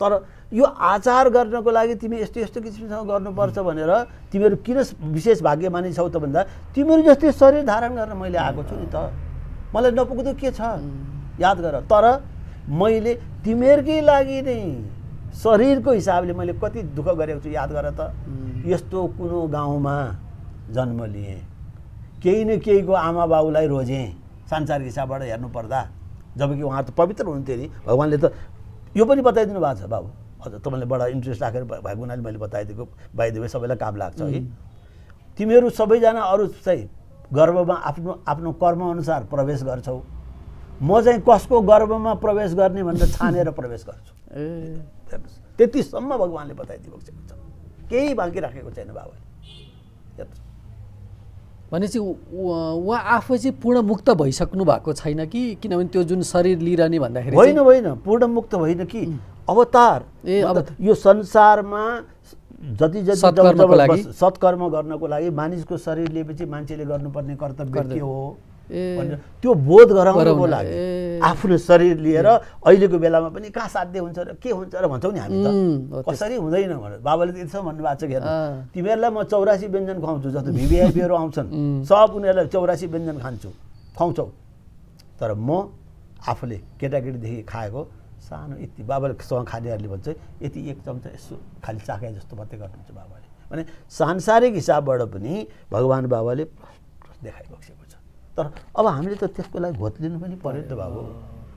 तर यो आचार गर्नको लागि तिमी यस्तो यस्तो किसिमसँग गर्नुपर्छ भनेर तिमीहरू किन विशेष भाग्यमानी छौ त भन्दा तिमीहरू जस्तै शरीर धारण गर्न मैले आएको छु नि त, मलाई नपुग्दो के छ याद गर। तर मैले तिमीहरूकै लागि नै शरीरको हिसाबले मैले कति दुःख गरेको छु याद गर त। यस्तो कुनो गाउँमा जन्म लिएँ, केही न केहीको आमा बाबुलाई रोजेँ सांसारिक हिसाबबाट हेर्नुपर्दा, जबकि उहाँ त पवित्र हुनुहुन्थ्यो नि। भगवान्ले त यो पनि बताइदिनु भएको छ बाबु, हजुर तपाईँले बडा इन्ट्रेस्ट राखेर भएको हुनाले मैले बताइदिएको बाइदिए सबैलाई काम लाग्छ है। तिमीहरू सबैजना अरू चाहिँ गर्भमा आफ्नो आफ्नो कर्मअनुसार प्रवेश गर्छौ, म चाहिँ कसको गर्भमा प्रवेश गर्ने भनेर छानेर प्रवेश गर्छु। त्यतिसम्म भगवान्ले बताइदिएको छ, केही बाँकी राखेको छैन बाबाले। भनेपछि उहाँ आफै चाहिँ पूर्ण मुक्त भइसक्नु भएको छैन कि, किनभने त्यो जुन शरीर लिइरहने भन्दाखेरि होइन होइन पूर्ण मुक्त होइन कि अवतार। यो संसारमा जति जति सत्कर्म गर्नको लागि मानिसको शरीर लिएपछि मान्छेले गर्नुपर्ने कर्तव्य के हो त्यो बोध गराउनको लागि आफ्नो शरीर लिएर अहिलेको बेलामा पनि कहाँ साध्य हुन्छ र के हुन्छ र भन्छौँ नि हामी त, कसरी हुँदैन भनेर बाबाले त यतिसम्म भन्नुभएको छ कि हेर्नु तिमीहरूलाई म 84 व्यञ्जन खुवाउँछु, जस्तो भिभिआइपीहरू आउँछन् सब उनीहरूलाई 84 व्यञ्जन खुवाउँछौ, तर म आफूले केटाकेटीदेखि खाएको सानो यति बाबासँग खानेहरूले भन्छ यति 1 चम्चा यसो खालि चाखे जस्तो मात्रै गर्नुहुन्छ बाबाले। भने सांसारिक हिसाबबाट पनि भगवान् बाबाले देखाइबक्सेको छ। तर अब हामीले त त्यसको लागि भोट लिनु पनि पर्यो नि त बाबु।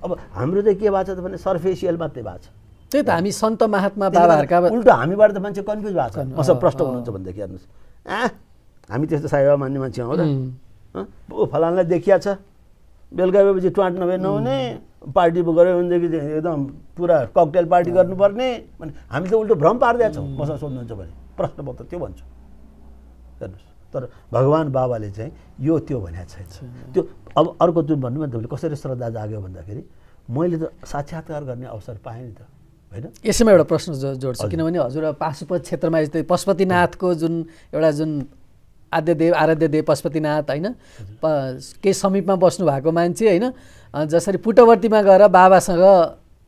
अब हाम्रो चाहिँ के भएको छ त भने सर्फेसियल मात्रै भएको छ। त्यही त हामी सन्त महात्मा बाबाहरूका उल्टो हामीबाट त मान्छे कन्फ्युज भएको छ, मसँग प्रश्न हुनुहुन्छ भनेदेखि हेर्नुहोस् हामी त्यस्तो साईबाबा मान्ने मान्छे हौ र फलानलाई देखिया छ बेलुका गएपछि ट्वाट नहुने पार्टी गऱ्यो भनेदेखि एकदम पुरा ककटेल पार्टी गर्नुपर्ने भने हामी त उल्टो भ्रम पारिदिएका छौँ। मसँग सोध्नुहुन्छ भने प्रश्न म त त्यो भन्छु हेर्नुहोस्। तर भगवान् बाबाले चाहिँ यो त्यो भनेको छैन। त्यो अब अर्को जुन भन्नु भने तपाईँले कसरी श्रद्धा जाग्यो भन्दाखेरि मैले त साक्षात्कार गर्ने अवसर पाएँ नि त होइन। यसैमा एउटा प्रश्न जोड्छु, किनभने हजुर पाशुपत क्षेत्रमा यस्तै पशुपतिनाथको जुन एउटा जुन आराध्य देव पशुपतिनाथ होइन, केही समीपमा बस्नु भएको मान्छे होइन, जसरी पुट्टवर्तीमा गएर बाबासँग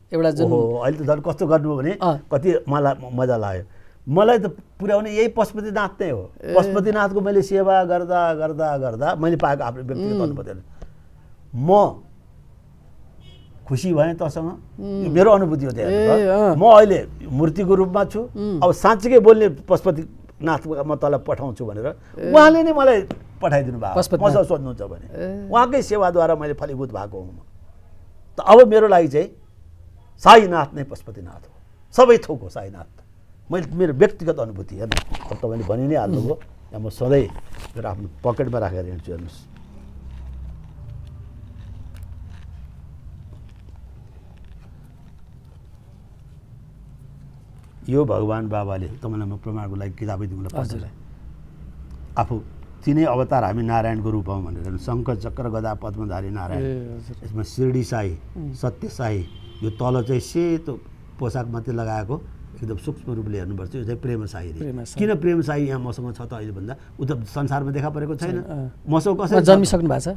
एउटा जुन अहिले त झन् कस्तो गर्नुभयो भने कति मलाई मजा लाग्यो। मलाई त पुर्याउने यही पशुपतिनाथ नै हो। पशुपतिनाथको मैले सेवा गर्दा गर्दा गर्दा मैले पाएको आफ्नो व्यक्तिगत अनुभूति म खुसी भएँ तसँग, मेरो अनुभूति हो त्यहाँ। म अहिले मूर्तिको रूपमा छु, अब साँच्चीकै बोल्ने पशुपतिनाथ म तँलाई पठाउँछु भनेर उहाँले नै मलाई पठाइदिनु भएको। मसँग सोध्नुहुन्छ भने उहाँकै सेवाद्वारा मैले फलीभूत भएको हुँ। त अब मेरो लागि चाहिँ साईनाथ नै पशुपतिनाथ हो, सबै थोक हो साईनाथ। मैले मेरो व्यक्तिगत अनुभूति हेर्नु अब तपाईँले भनि नै हाल्नुभयो, यहाँ म सधैँ मेरो आफ्नो पकेटमा राखेर हिँड्छु। हेर्नुहोस् यो भगवान् बाबाले तपाईँलाई म प्रमाणको लागि किताबै दिउँला हजुर आफू तिनै अवतार हामी नारायणको रूप हौँ भनेर शङ्ख चक्र गदा पद्मधारी नारायण। यसमा शिरडी साई सत्य साई यो तल चाहिँ सेतो पोसाक मात्रै लगाएको एकदम सूक्ष्म रूपले हेर्नुपर्छ। यो चाहिँ प्रेम साई रे। किन प्रेम साई यहाँ मसँग छ त अहिले भन्दा ऊ त संसारमा देखा परेको छैन, मसँग कसरी जन्मिसक्नु भएको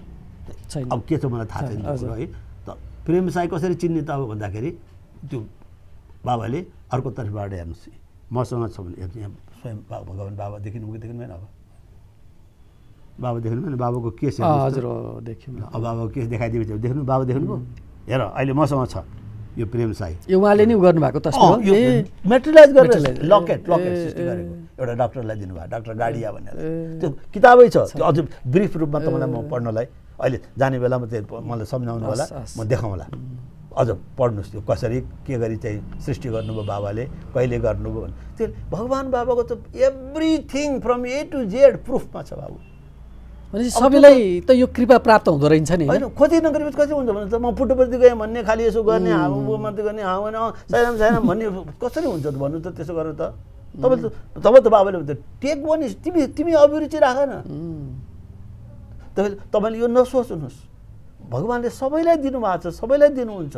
छ अब के छ मलाई थाहा छैन है। त प्रेम साई कसरी चिन्ने त अब भन्दाखेरि त्यो बाबाले अर्को तर्फबाट हेर्नुहोस् मसँग छ भने यहाँ स्वयं भगवान् बाबा देखिनु भएन। अब बाबा देख्नु भएन, बाबाको केस हजुर देख्यौँ। अब बाबाको केस देखाइदिएपछि देख्नु बाबा देख्नुभयो। हेर अहिले मसँग छ यो प्रेम साई, यो उहाँले नै गर्नुभएको तस्बिर मेटेरियलाइज गरेर लकेट सृष्टि गरेको एउटा डाक्टरलाई दिनुभयो, डाक्टर गाडिया भनेर। त्यो किताबै छ, त्यो अझ ब्रिफ रूपमा तपाईँलाई म पढ्नलाई अहिले जाने बेलामा त्यो मलाई सम्झाउनु होला, म देखाउँला। अझ पढ्नुहोस् त्यो कसरी के गरी चाहिँ सृष्टि गर्नुभयो बाबाले, कहिले गर्नुभयो भने। त्यो भगवान् बाबाको त everything from A to Z प्रुफमा छ बाबु। भनेपछि सबैलाई त यो कृपा प्राप्त हुँदो रहेछ नि होइन। खोजी नगरेपछि कति हुन्छ भने त म पुटुपट्टि गएँ भन्ने, खालि यसो गर्ने, हाउ मात्रै गर्ने, हाउ होइन साइराम साइराम भन्ने कसरी हुन्छ त भन्नु त? त्यसो गरेर त तपाईँ त बाबाले भन्छ टेक वन, तिमी अभिरुचि राख न। तपाईँले यो नसोच्नुहोस्, भगवान्ले सबैलाई दिनुभएको छ, सबैलाई दिनुहुन्छ,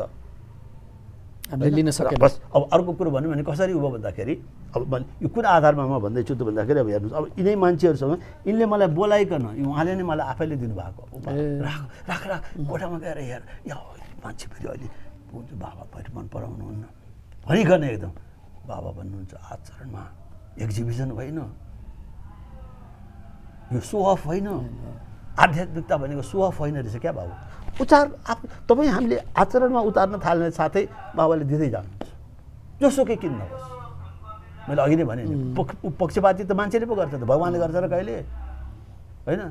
हामीले लिन सकेन। बस अब अर्को कुरो भन्यो भने कसरी उभो भन्दाखेरि, अब यो कुन आधारमा म भन्दैछु त भन्दाखेरि, अब हेर्नुहोस्, अब यिनै मान्छेहरूसँग यिनले मलाई बोलाइकन उहाँले नै मलाई आफैले दिनुभएको, राख राख राख कोठामा गएर हेर, या मान्छे फेरि अहिले बाबा फेरि मन पराउनुहुन्न भनिकन एकदम बाबा भन्नुहुन्छ आचरणमा एक्जिबिसन होइन, यो सो अफ होइन, आध्यात्मिकता भनेको सो अफ होइन रहेछ क्या बाबु। तपाईँ हामीले आचरणमा उतार्न थाल्ने साथै बाबाले दिँदै जानुहुन्छ, जोसुकै किन नहोस्। मैले अघि नै भने नि, पक्षपाती त मान्छेले पो गर्छ त, भगवान्ले गर्छ र कहिले होइन।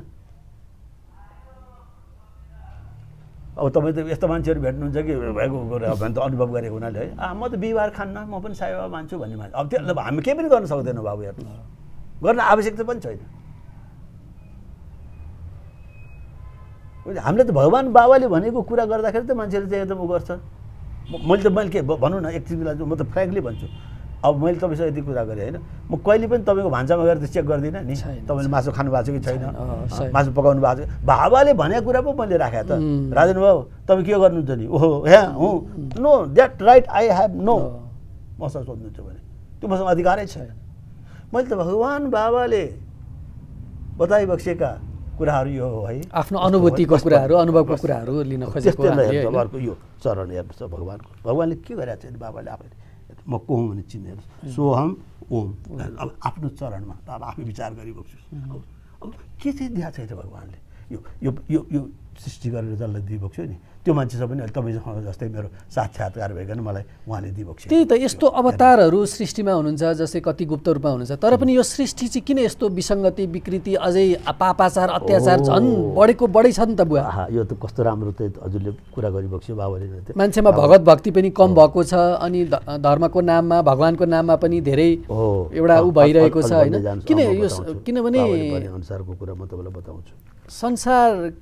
अब तपाईँ त यस्तो मान्छेहरू भेट्नुहुन्छ कि भएको भने त अनुभव गरेको हुनाले है, म त बिहिबार खान्न, म पनि साई बाबा मान्छु भन्ने मान्छे। अब त्यो हामी केही पनि गर्न सक्दैनौँ बाबु, हेर्नुहोस्, गर्न आवश्यकता पनि छैन। हामीले त भगवान् बाबाले भनेको कुरा गर्दाखेरि त मान्छेले चाहिँ एकदम उ गर्छ। मैले के भनौँ न, एक चिजलाई म त फ्रेङ्कली भन्छु, अब मैले तपाईँसँग यति कुरा गरेँ होइन, म कहिले पनि तपाईँको भान्सामा गएर त चेक गर्दिनँ नि तपाईँले मासु खानु भएको छ कि छैन, मासु पकाउनु भएको छ। बाबाले भनेको कुरा पो मैले राखेँ त, राजन बाबु तपाईँ के गर्नुहुन्छ नि, ओहो यहाँ हुँ, no that right I have no, मसँग सोध्नुहुन्छ भने त्यो मसँग अधिकारै छैन। मैले त भगवान् बाबाले बताइबक्सेका कुराहरू यो हो है, आफ्नो अनुभूतिको कुराहरू, अनुभवको कुराहरू लिन खोजेको तपाईँको यो चरण हेर्नुहोस् भगवान्को। भगवान्ले के गरेको छ बाबाले आफैले, म को हुँ भने चिन्ने सोहम ओम, अब आफ्नो चरणमा अब आफै विचार गरिबक्छु। अब के चाहिँ दिएको छ भगवान्ले, यो यो यो यो सृष्टि गरेर जसलाई दिइबक्स्यो नि, त्यो मान्छेसँग पनि तपाईँ जस्तै मेरो साक्षात्कार भइकन मलाई उहाँले दिइबक्स्यो। त्यही त, यस्तो अवतारहरू सृष्टिमा हुनुहुन्छ, जस्तै कति गुप्त रूपमा हुनुहुन्छ, तर पनि यो सृष्टि चाहिँ किन यस्तो विसङ्गति, विकृति, अझै पापाचार, अत्याचार झन् बढै छ नि त बुवा। यो त कस्तो राम्रो त हजुरले कुरा गरिबक्स्यो बाबाले। मान्छेमा भगत भक्ति पनि कम भएको छ, अनि धर्मको नाममा, भगवान्को नाममा पनि धेरै एउटा ऊ भइरहेको छ होइन। किन यो, किनभने अनुसारको कुरा म तपाईँलाई बताउँछु, संसार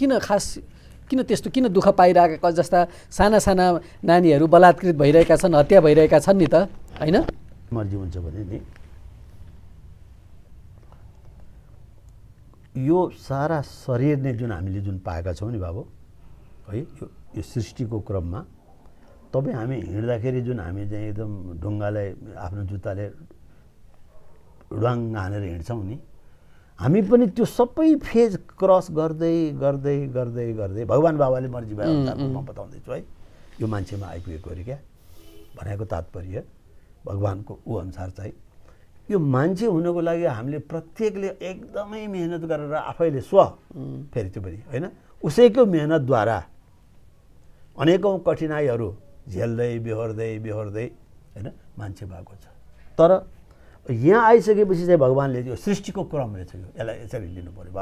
किन त्यस्तो किन दुःख पाइरहेका, जस्ता साना साना नानीहरू बलात्कृत भइरहेका छन्, हत्या भइरहेका छन् नि त होइन। मर्जी हुन्छ भने नि यो सारा शरीर नै जुन हामीले जुन पाएका छौँ नि बाबु है, यो सृष्टिको क्रममा तपाईँ हामी हिँड्दाखेरि जुन हामी चाहिँ एकदम ढुङ्गालाई आफ्नो जुत्ताले ढ्वाङ हानेर हिँड्छौँ नि, हामी पनि त्यो सबै फेज क्रस गर्दै गर्दै गर्दै गर्दै भगवान् बाबाले मर्जी भए अनुसारको म बताउँदैछु है, यो मान्छेमा आइपुगेको अरे क्या भनेको तात्पर्य भगवान्को ऊ अनुसार चाहिँ यो मान्छे हुनको लागि हामीले प्रत्येकले एकदमै मेहनत गरेर आफैले फेरि त्यो पनि होइन, उसैको मेहनतद्वारा अनेकौँ कठिनाइहरू झेल्दै बेहोर्दै बेहोर्दै होइन मान्छे भएको छ। तर यहाँ आइसकेपछि चाहिँ भगवान्ले यो सृष्टिको क्रम रहेछ, यो यसलाई यसरी लिनु पऱ्यो।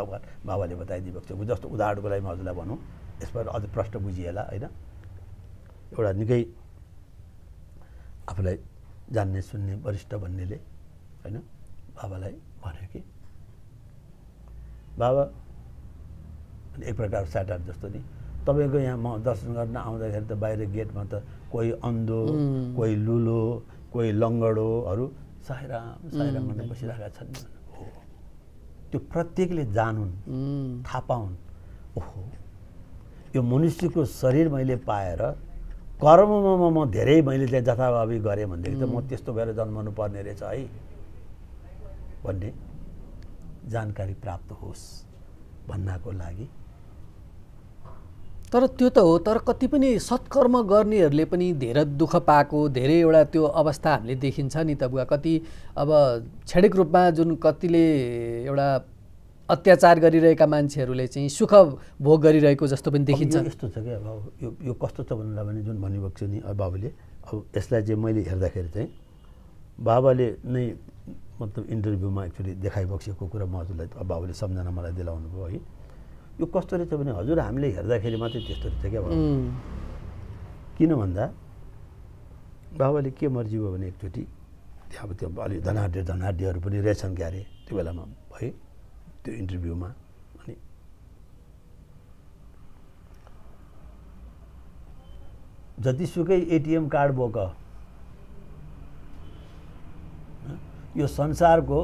बाबाले बताइदिएको छ। जस्तो उदाहरणको लागि म हजुरलाई भनौँ, यसबाट अझ प्रष्ट बुझिएला होइन। एउटा निकै आफूलाई जान्ने सुन्ने वरिष्ठ भन्नेले होइन बाबालाई भन्यो कि बाबा एक प्रकार स्याटर जस्तो नि, तपाईँको यहाँ म दर्शन गर्न आउँदाखेरि त बाहिर गेटमा त कोही अन्धो, कोही लुलो, कोही लङ्गडोहरू साइराम साइराम भनेर बसिरहेका छन्। हो, त्यो प्रत्येकले जानुन्, थाहा पाउन्, ओहो यो मनुष्यको शरीर मैले पाएर कर्ममा म धेरै मैले चाहिँ जथाभावी गरेँ भनेदेखि त म त्यस्तो भएर जन्मनु पर्ने रहेछ है भन्ने जानकारी प्राप्त होस् भन्नको लागि। तर त्यो त हो, तर कति पनि सत्कर्म गर्नेहरूले पनि धेरै दुःख पाएको, धेरै एउटा त्यो अवस्था हामीले देखिन्छ नि त बुवा। कति अब क्षणिक रूपमा जुन कतिले एउटा अत्याचार गरिरहेका मान्छेहरूले चाहिँ सुख भोग गरिरहेको जस्तो पनि देखिन्छ। यस्तो छ क्या अब यो कस्तो छ भन्दा भने जुन भनिरहेको छ नि अब बाबुले, अब यसलाई चाहिँ मैले हेर्दाखेरि चाहिँ बाबाले नै मतलब इन्टरभ्यूमा एक्चुअली देखाइबक्सेको कुरा म हजुरलाई बाबुले सम्झना मलाई दिलाउनु भयो है। यो कस्तो रहेछ भने हजुर हामीले हेर्दाखेरि मात्रै त्यस्तो रहेछ क्या बाबु। किन भन्दा बाबाले के मर्जी भयो भने एकचोटि अब त्यो अलि धनाढ्यहरू पनि रहेछन् क्यारे त्यो बेलामा है त्यो इन्टरभ्यूमा। अनि जतिसुकै एटिएम कार्ड बोक यो संसारको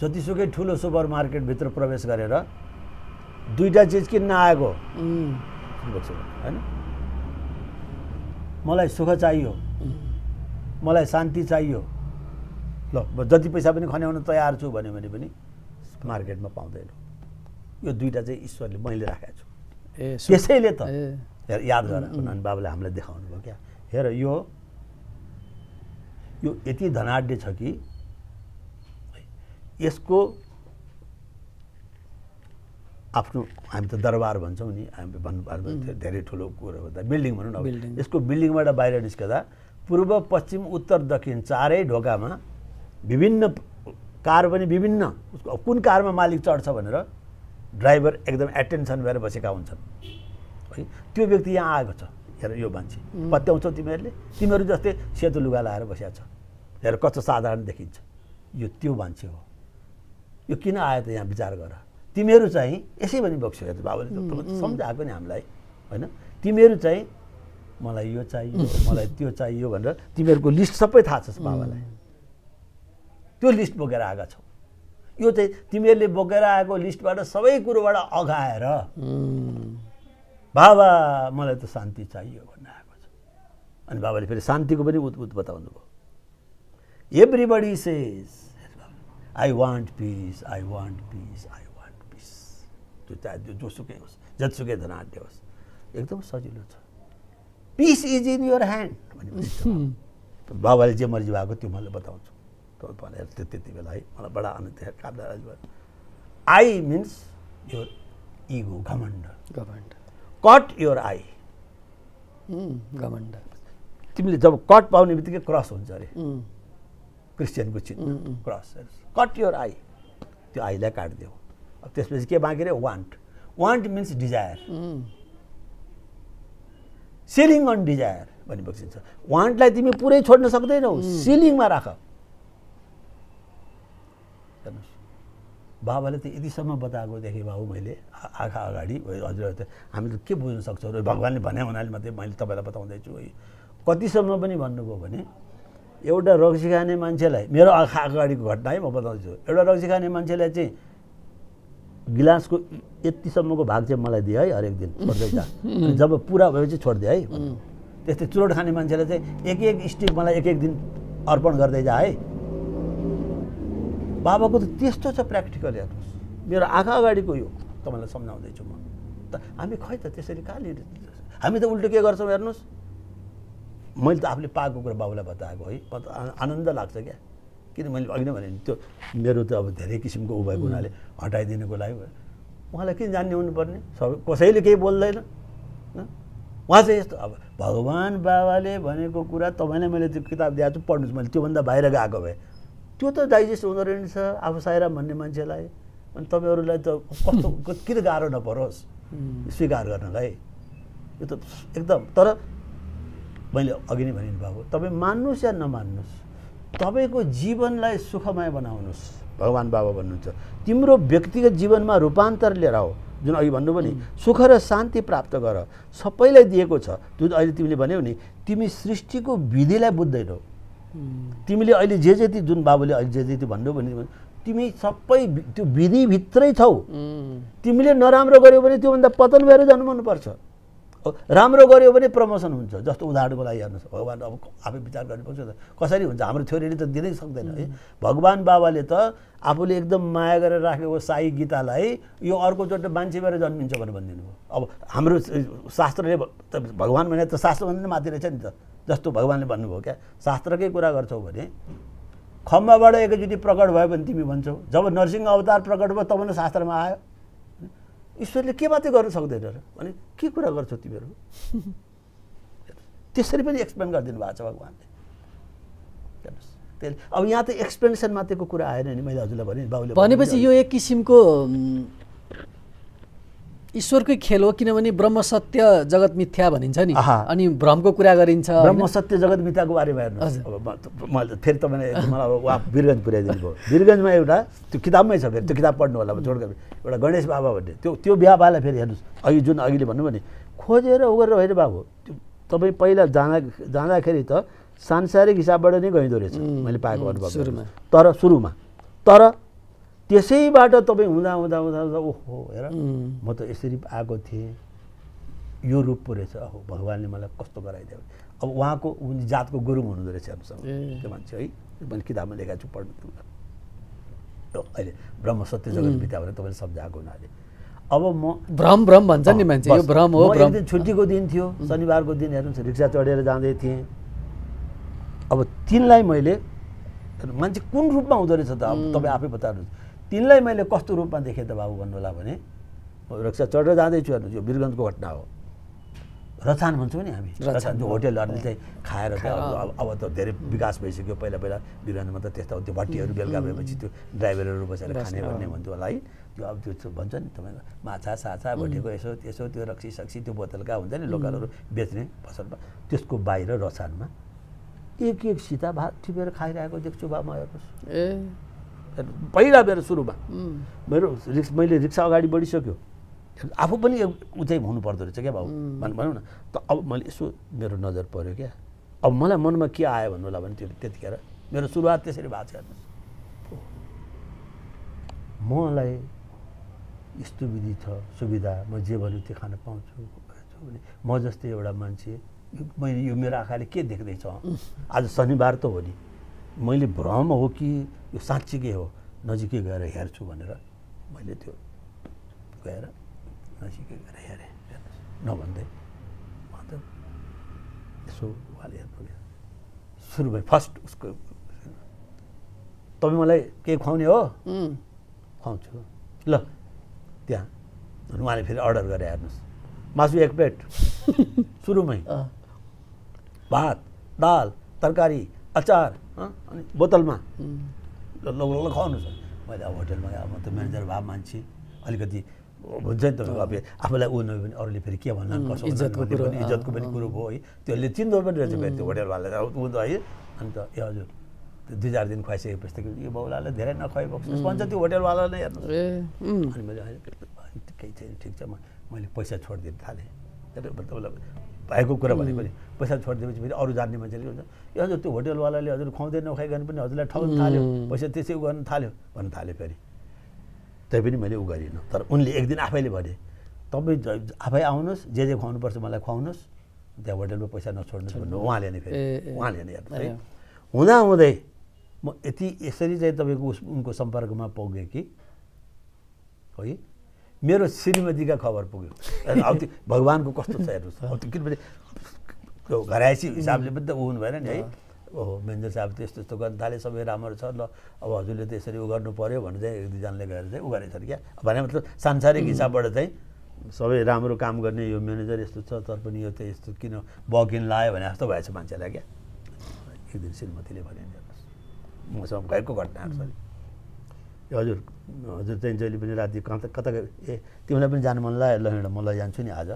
जतिसुकै ठुलो सुपर मार्केटभित्र प्रवेश गरेर दुईटा चिज किन्न आएको होइन। मलाई सुख चाहियो, मलाई शान्ति चाहियो, ल जति पैसा पनि खन्याउन तयार छु भन्यो भने पनि मार्केटमा पाउँदैन। यो दुईटा चाहिँ ईश्वरले मैले राखेको छु। त्यसैले त याद गर अनि बाबुले हामीलाई देखाउनु भयो क्या। हेर यो यति धनाढ्य छ कि यसको आफ्नो हामी त दरबार भन्छौँ नि, हामी भन्नु धेरै ठुलो कुरो हो त बिल्डिङ भनौँ न। यसको बिल्डिङबाट बाहिर निस्कदा पूर्व पश्चिम उत्तर दक्षिण चारै ढोकामा विभिन्न कार पनि विभिन्न कुन कारमा मालिक चढ्छ भनेर ड्राइभर एकदम एटेन्सन भएर बसेका हुन्छन् है। त्यो व्यक्ति यहाँ आएको छ। हेर यो मान्छे पत्याउँछौ तिमीहरूले, तिमीहरू जस्तै सेतो लुगा लाएर बसेको छ। हेर कस्तो साधारण देखिन्छ। यो त्यो मान्छे हो। यो किन आयो त यहाँ विचार गर। तिमीहरू चाहिँ यसै भनी बक्स्यो बाबुले सम्झाएको नि हामीलाई होइन। तिमीहरू चाहिँ मलाई यो चाहियो, मलाई त्यो चाहियो भनेर तिमीहरूको लिस्ट सबै थाहा छ बाबालाई। त्यो लिस्ट बोकेर आएका छौ। यो चाहिँ तिमीहरूले बोकेर आएको लिस्टबाट सबै कुरोबाट अघाएर बाबा मलाई त शान्ति चाहियो भन्ने आएको छ। अनि बाबाले फेरि शान्तिको पनि उद्भूत बताउनु भयो। Everybody says I want peace, I want peace, I want peace. त्यो चाहे त्यो जोसुकै होस्, जतिसुकै धनाढ्य होस्, एकदम सजिलो छ। Peace is in your hand भनेपछि बाबाले जे मर्जी भएको त्यो मैले बताउँछु तपाईँलाई त्यति बेला है। मलाई बडा आनन्द कामदार भयो। आई मिन्स योर इगो, घमण्ड। कट योर आई, घमण्ड। तिमीले जब कट पाउने बित्तिकै क्रस हुन्छ अरे क्रिस्चियनको चिन्ह क्रस। कट योर आई, त्यो आईलाई काटिदेऊ। अब त्यसपछि के बाँकी रे want. Want means desire, ceiling on desire भनेपछि छ। वान्टलाई तिमी पुरै छोड्न सक्दैनौ, सिलिङमा राख। हेर्नुहोस् बाबाले त यतिसम्म बताएकोदेखि बाबु मैले आँखा अगाडि हजुर हामी त के बुझ्न सक्छौँ र भगवान्ले भने हुनाले मात्रै मैले तपाईँलाई बताउँदैछु है। कतिसम्म पनि भन्नुभयो भने एउटा रक्सी खाने मान्छेलाई, मेरो आँखा अगाडिको घटना है म बताउँछु। एउटा रक्सी खाने मान्छेलाई चाहिँ गिलासको यतिसम्मको भाग चाहिँ मलाई दिए है हरेक दिन छोड्दै जा। जब पुरा भएपछि छोडिदिए है। त्यस्तै चुरोट खाने मान्छेलाई चाहिँ एक एक स्टिक मलाई एक एक दिन अर्पण गर्दै जा है। बाबाको त त्यस्तो छ प्र्याक्टिकल। हेर्नुहोस् मेरो आँखा अगाडिको यो तपाईँलाई सम्झाउँदैछु म। त हामी खै त त्यसरी कहाँ लिएर हामी त उल्टो के गर्छौँ हेर्नुहोस्। मैले त आफूले पाएको कुरा बाबुलाई बताएको है। आनन्द लाग्छ क्या। किन मैले अघि नै भने त्यो मेरो त अब धेरै किसिमको उ भएको हुनाले हटाइदिनुको लागि उहाँलाई किन जान्ने हुनुपर्ने। कसैले केही बोल्दैन। उहाँ चाहिँ यस्तो अब भगवान् बाबाले भनेको कुरा तपाईँलाई मैले त्यो किताब दिएको छु पढ्नुहोस्। मैले त्योभन्दा बाहिर गएको भए त्यो त डाइजेस्ट हुँदो रहेछ आफू साइराम भन्ने मान्छेलाई। अनि तपाईँहरूलाई त कस्तो किन गाह्रो नपरोस् स्वीकार गर्नलाई। यो त एकदम। तर मैले अघि नै भनिनु भएको तपाईँ मान्नुहोस् या नमान्नुहोस्, तपाईँको जीवनलाई सुखमय बनाउनुहोस्। भगवान् बाबा भन्नुहुन्छ तिम्रो व्यक्तिगत जीवनमा रूपान्तर लिएर आऊ। जुन अघि भन्नुभयो नि सुख र शान्ति प्राप्त गर, सबैलाई दिएको छ। जुन अहिले तिमीले भन्यौ नि तिमी सृष्टिको विधिलाई बुझ्दैनौ। तिमीले अहिले जे जति जुन बाबुले अहिले जे जति भन्नु भने तिमी सबै त्यो विधिभित्रै छौ। तिमीले नराम्रो गर्यौ भने त्योभन्दा पतन भएर जानु मनपर्छ। राम्रो गर्यो भने प्रमोसन हुन्छ। जस्तो उदाहरणको लागि हेर्नुहोस् भगवान् अब आफै विचार गर्नुपर्छ त कसरी हुन्छ। हाम्रो थ्योरीले त दिनै सक्दैन है। भगवान् बाबाले त आफूले एकदम माया गरेर राखेको साई गीतालाई यो अर्कोचोटि मान्छे भएर जन्मिन्छ भनेर भनिदिनु भयो। अब हाम्रो शास्त्रले त भगवान् भने त शास्त्रभन्दा माथि रहेछ नि त। जस्तो भगवान्ले भन्नुभयो क्या शास्त्रकै कुरा गर्छौ भने खम्बाबाट एकैचोटि प्रकट भयो भने तिमी भन्छौ जब नरसिंह अवतार प्रकट भयो तब न शास्त्रमा आयो। ईश्वरले के मात्रै गर्न सक्दैन र भने के कुरा गर्छौ तिमीहरू। त्यसरी पनि एक्सप्लेन गरिदिनु भएको छ भगवान्ले। त्यसले अब यहाँ त एक्सप्लेनेसन मात्रैको कुरा आएन नि। मैले हजुरलाई भने बाबुले भनेपछि यो एक किसिमको ईश्वरकै खेल हो, किनभने ब्रह्म सत्य जगत मिथ्या भनिन्छ नि, अनि भ्रमको कुरा गरिन्छ। ब्रह्म सत्य जगत मिथ्याको बारेमा हेर्नुहोस्। अब मैले फेरि तपाईँले मलाई अब उहाँ वीरगञ्ज पुर्याइदिनु भयो। वीरगञ्जमा एउटा त्यो किताबमै छ, फेरि त्यो किताब पढ्नु होला छोड एउटा गणेश बाबा भन्ने त्यो बिहाबालाई फेरि हेर्नुहोस्। अघि जुन अघिले भन्नु भने खोजेर उ गरेर होइन बाबु, तपाईँ पहिला जाँदाखेरि त सांसारिक हिसाबबाट नै गइँदो रहेछ मैले पाएको अनुभव तर सुरुमा। तर त्यसैबाट तपाईँ हुँदा हुँदा हुँदा हुँदा ओहो हेर म त यसरी आएको थिएँ, यो रूप पो रहेछ, अहो भगवान्ले मलाई कस्तो गराइदियो। अब उहाँको जातको गुरुङ हुनुहुँदो रहेछ हेर्नुहोस् त्यो मान्छे है। मैले किताबमा लेखाएको छु पढ्नु अहिले ब्रह्म सत्य जगत मिथ्या भनेर तपाईँले सम्झाएको हुनाले। अब म भ्रम भन्छ नि मान्छे, यो भ्रम हो। एक दिन छुट्टीको दिन थियो, शनिबारको दिन हेर्नुहोस्, रिक्सा चढेर जाँदै थिएँ। अब तिनलाई मैले मान्छे कुन रूपमा हुँदो रहेछ त अब तपाईँ आफै बताउनुहोस्। तिनलाई मैले कस्तो रूपमा देखेँ त बाबु भन्नु होला भने रिक्सा चढेर जाँदैछु हेर्नुहोस्, यो वीरगञ्जको घटना हो। रचान भन्छौँ नि हामी, रचान त्यो होटेलहरूले चाहिँ खाएर अब त धेरै विकास भइसक्यो। पहिला वीरगञ्जमा त त्यस्तो त्यो भट्टीहरू बेलुका भएपछि त्यो ड्राइभरहरू बसेर खाने भन्ने भन्थ्यो होला है। त्यो अब त्यो भन्छ नि तपाईँको माछा साछा भटेको यसो त्यसो त्यो रक्सी सक्सी त्यो बोतलका हुन्छ नि लोकलहरू बेच्ने पसलमा, त्यसको बाहिर रचानमा एक सीता भात टिपेर खाइरहेको देख्छु बा म हेर्नुहोस्। पहिला मेरो सुरुमा मैले रिक्सा अगाडि बढिसक्यो, आफू पनि उचाइ हुनु पर्दो रहेछ क्या बाबु भनौँ न। त अब मैले यसो मेरो नजर पऱ्यो क्या। अब मलाई मनमा के आयो भन्नु होला भने त्यो त्यतिखेर मेरो सुरुवात त्यसरी भएको छ हेर्नुहोस्। मलाई यस्तो विधि छ सुविधा, म जे भन्यो त्यो खान पाउँछु भने म जस्तै एउटा मान्छे मैले यो मेरो आँखाले के देख्दैछ आज शनिबार त हो नि, मैले भ्रम हो कि यो साँच्चीकै हो नजिकै गएर हेर्छु भनेर मैले त्यो गएर नजिकै गएर हेरेँ नभन्दै म त यसो उहाँले हेर्नु सुरुमै फर्स्ट उसको तपाईँ मलाई केही खुवाउने हो खुवाउँछु ल त्यहाँ उहाँले फेरि अर्डर गरेर हेर्नुहोस् मासु 1 प्लेट सुरुमै भात दाल तरकारी अचार अनि बोतलमा ल खुवाउनुहोस्। मैले अब होटेलमा म त म्यानेजर भए मान्छे अलिकति हुन्छ नि त अब आफूलाई ऊ नभए पनि अरूले फेरि के भन्ला कसो इज्जतको पनि कुरो भयो है। त्यसले चिन्दो पनि रहेछ फेरि त्यो होटेलवाला ऊ त है। अन्त ए हजुर त्यो 2-4 दिन खुवाइसकेपछि त यो बाउलालाई धेरै नखुवाइबक्स भन्छ त्यो होटेलवाला नै हेर्नुहोस्। अनि मैले केही छैन ठिक छ मैले पैसा छोडिदिनु थालेँ। तपाईँलाई भएको कुरा भने पनि पैसा छोडिदिएपछि फेरि अरू जान्ने मान्छेले हुन्छ ए हजुर त्यो होटेलवालाले हजुर खुवाउँदै नखुवाइकन पनि हजुरलाई ठग्न थाल्यो, पैसा त्यसै गर्न थाल्यो भन्न थाल्यो। फेरि त्यही पनि मैले उ गरिनँ। तर उनले एक दिन आफैले भने तपाईँ आफै आउनुहोस् जे खुवाउनुपर्छ मलाई खुवाउनुहोस्, त्यहाँ होटेलमा पैसा नछोड्नुहोस् भन्नु उहाँले नै फेरि उहाँले नै हेर्नुहोस् है। हुँदाहुँदै म यसरी चाहिँ तपाईँको उनको सम्पर्कमा पुगेँ कि है मेरो श्रीमतीका खबर पुग्यो। अब त्यो भगवान्को कस्तो छ हेर्नुहोस्। अब त्यो किनभने त्यो घरायसी हिसाबले पनि त ऊ हुनु भएन नि है। ओहो म्यानेजर साहब त्यस्तो यस्तो गर्न थाले सबै राम्रो छ ल अब हजुरले त यसरी उ गर्नु पऱ्यो भनेर चाहिँ 1-2 जनाले गएर चाहिँ उ गरेछ क्या। भने मतलब सांसारिक हिसाबबाट चाहिँ सबै राम्रो काम गर्ने यो म्यानेजर यस्तो छ तर पनि यो त यस्तो किन बकिन लायो भने जस्तो भएछ मान्छेलाई क्या। एक दिन श्रीमतीले भने हेर्नुहोस् मसँग भएको घटनाहरू छ हजुर चाहिँ जहिले पनि राति कता ए तिमीलाई पनि जानु मन लाग्यो ल हिँड म लैजान्छु नि आज,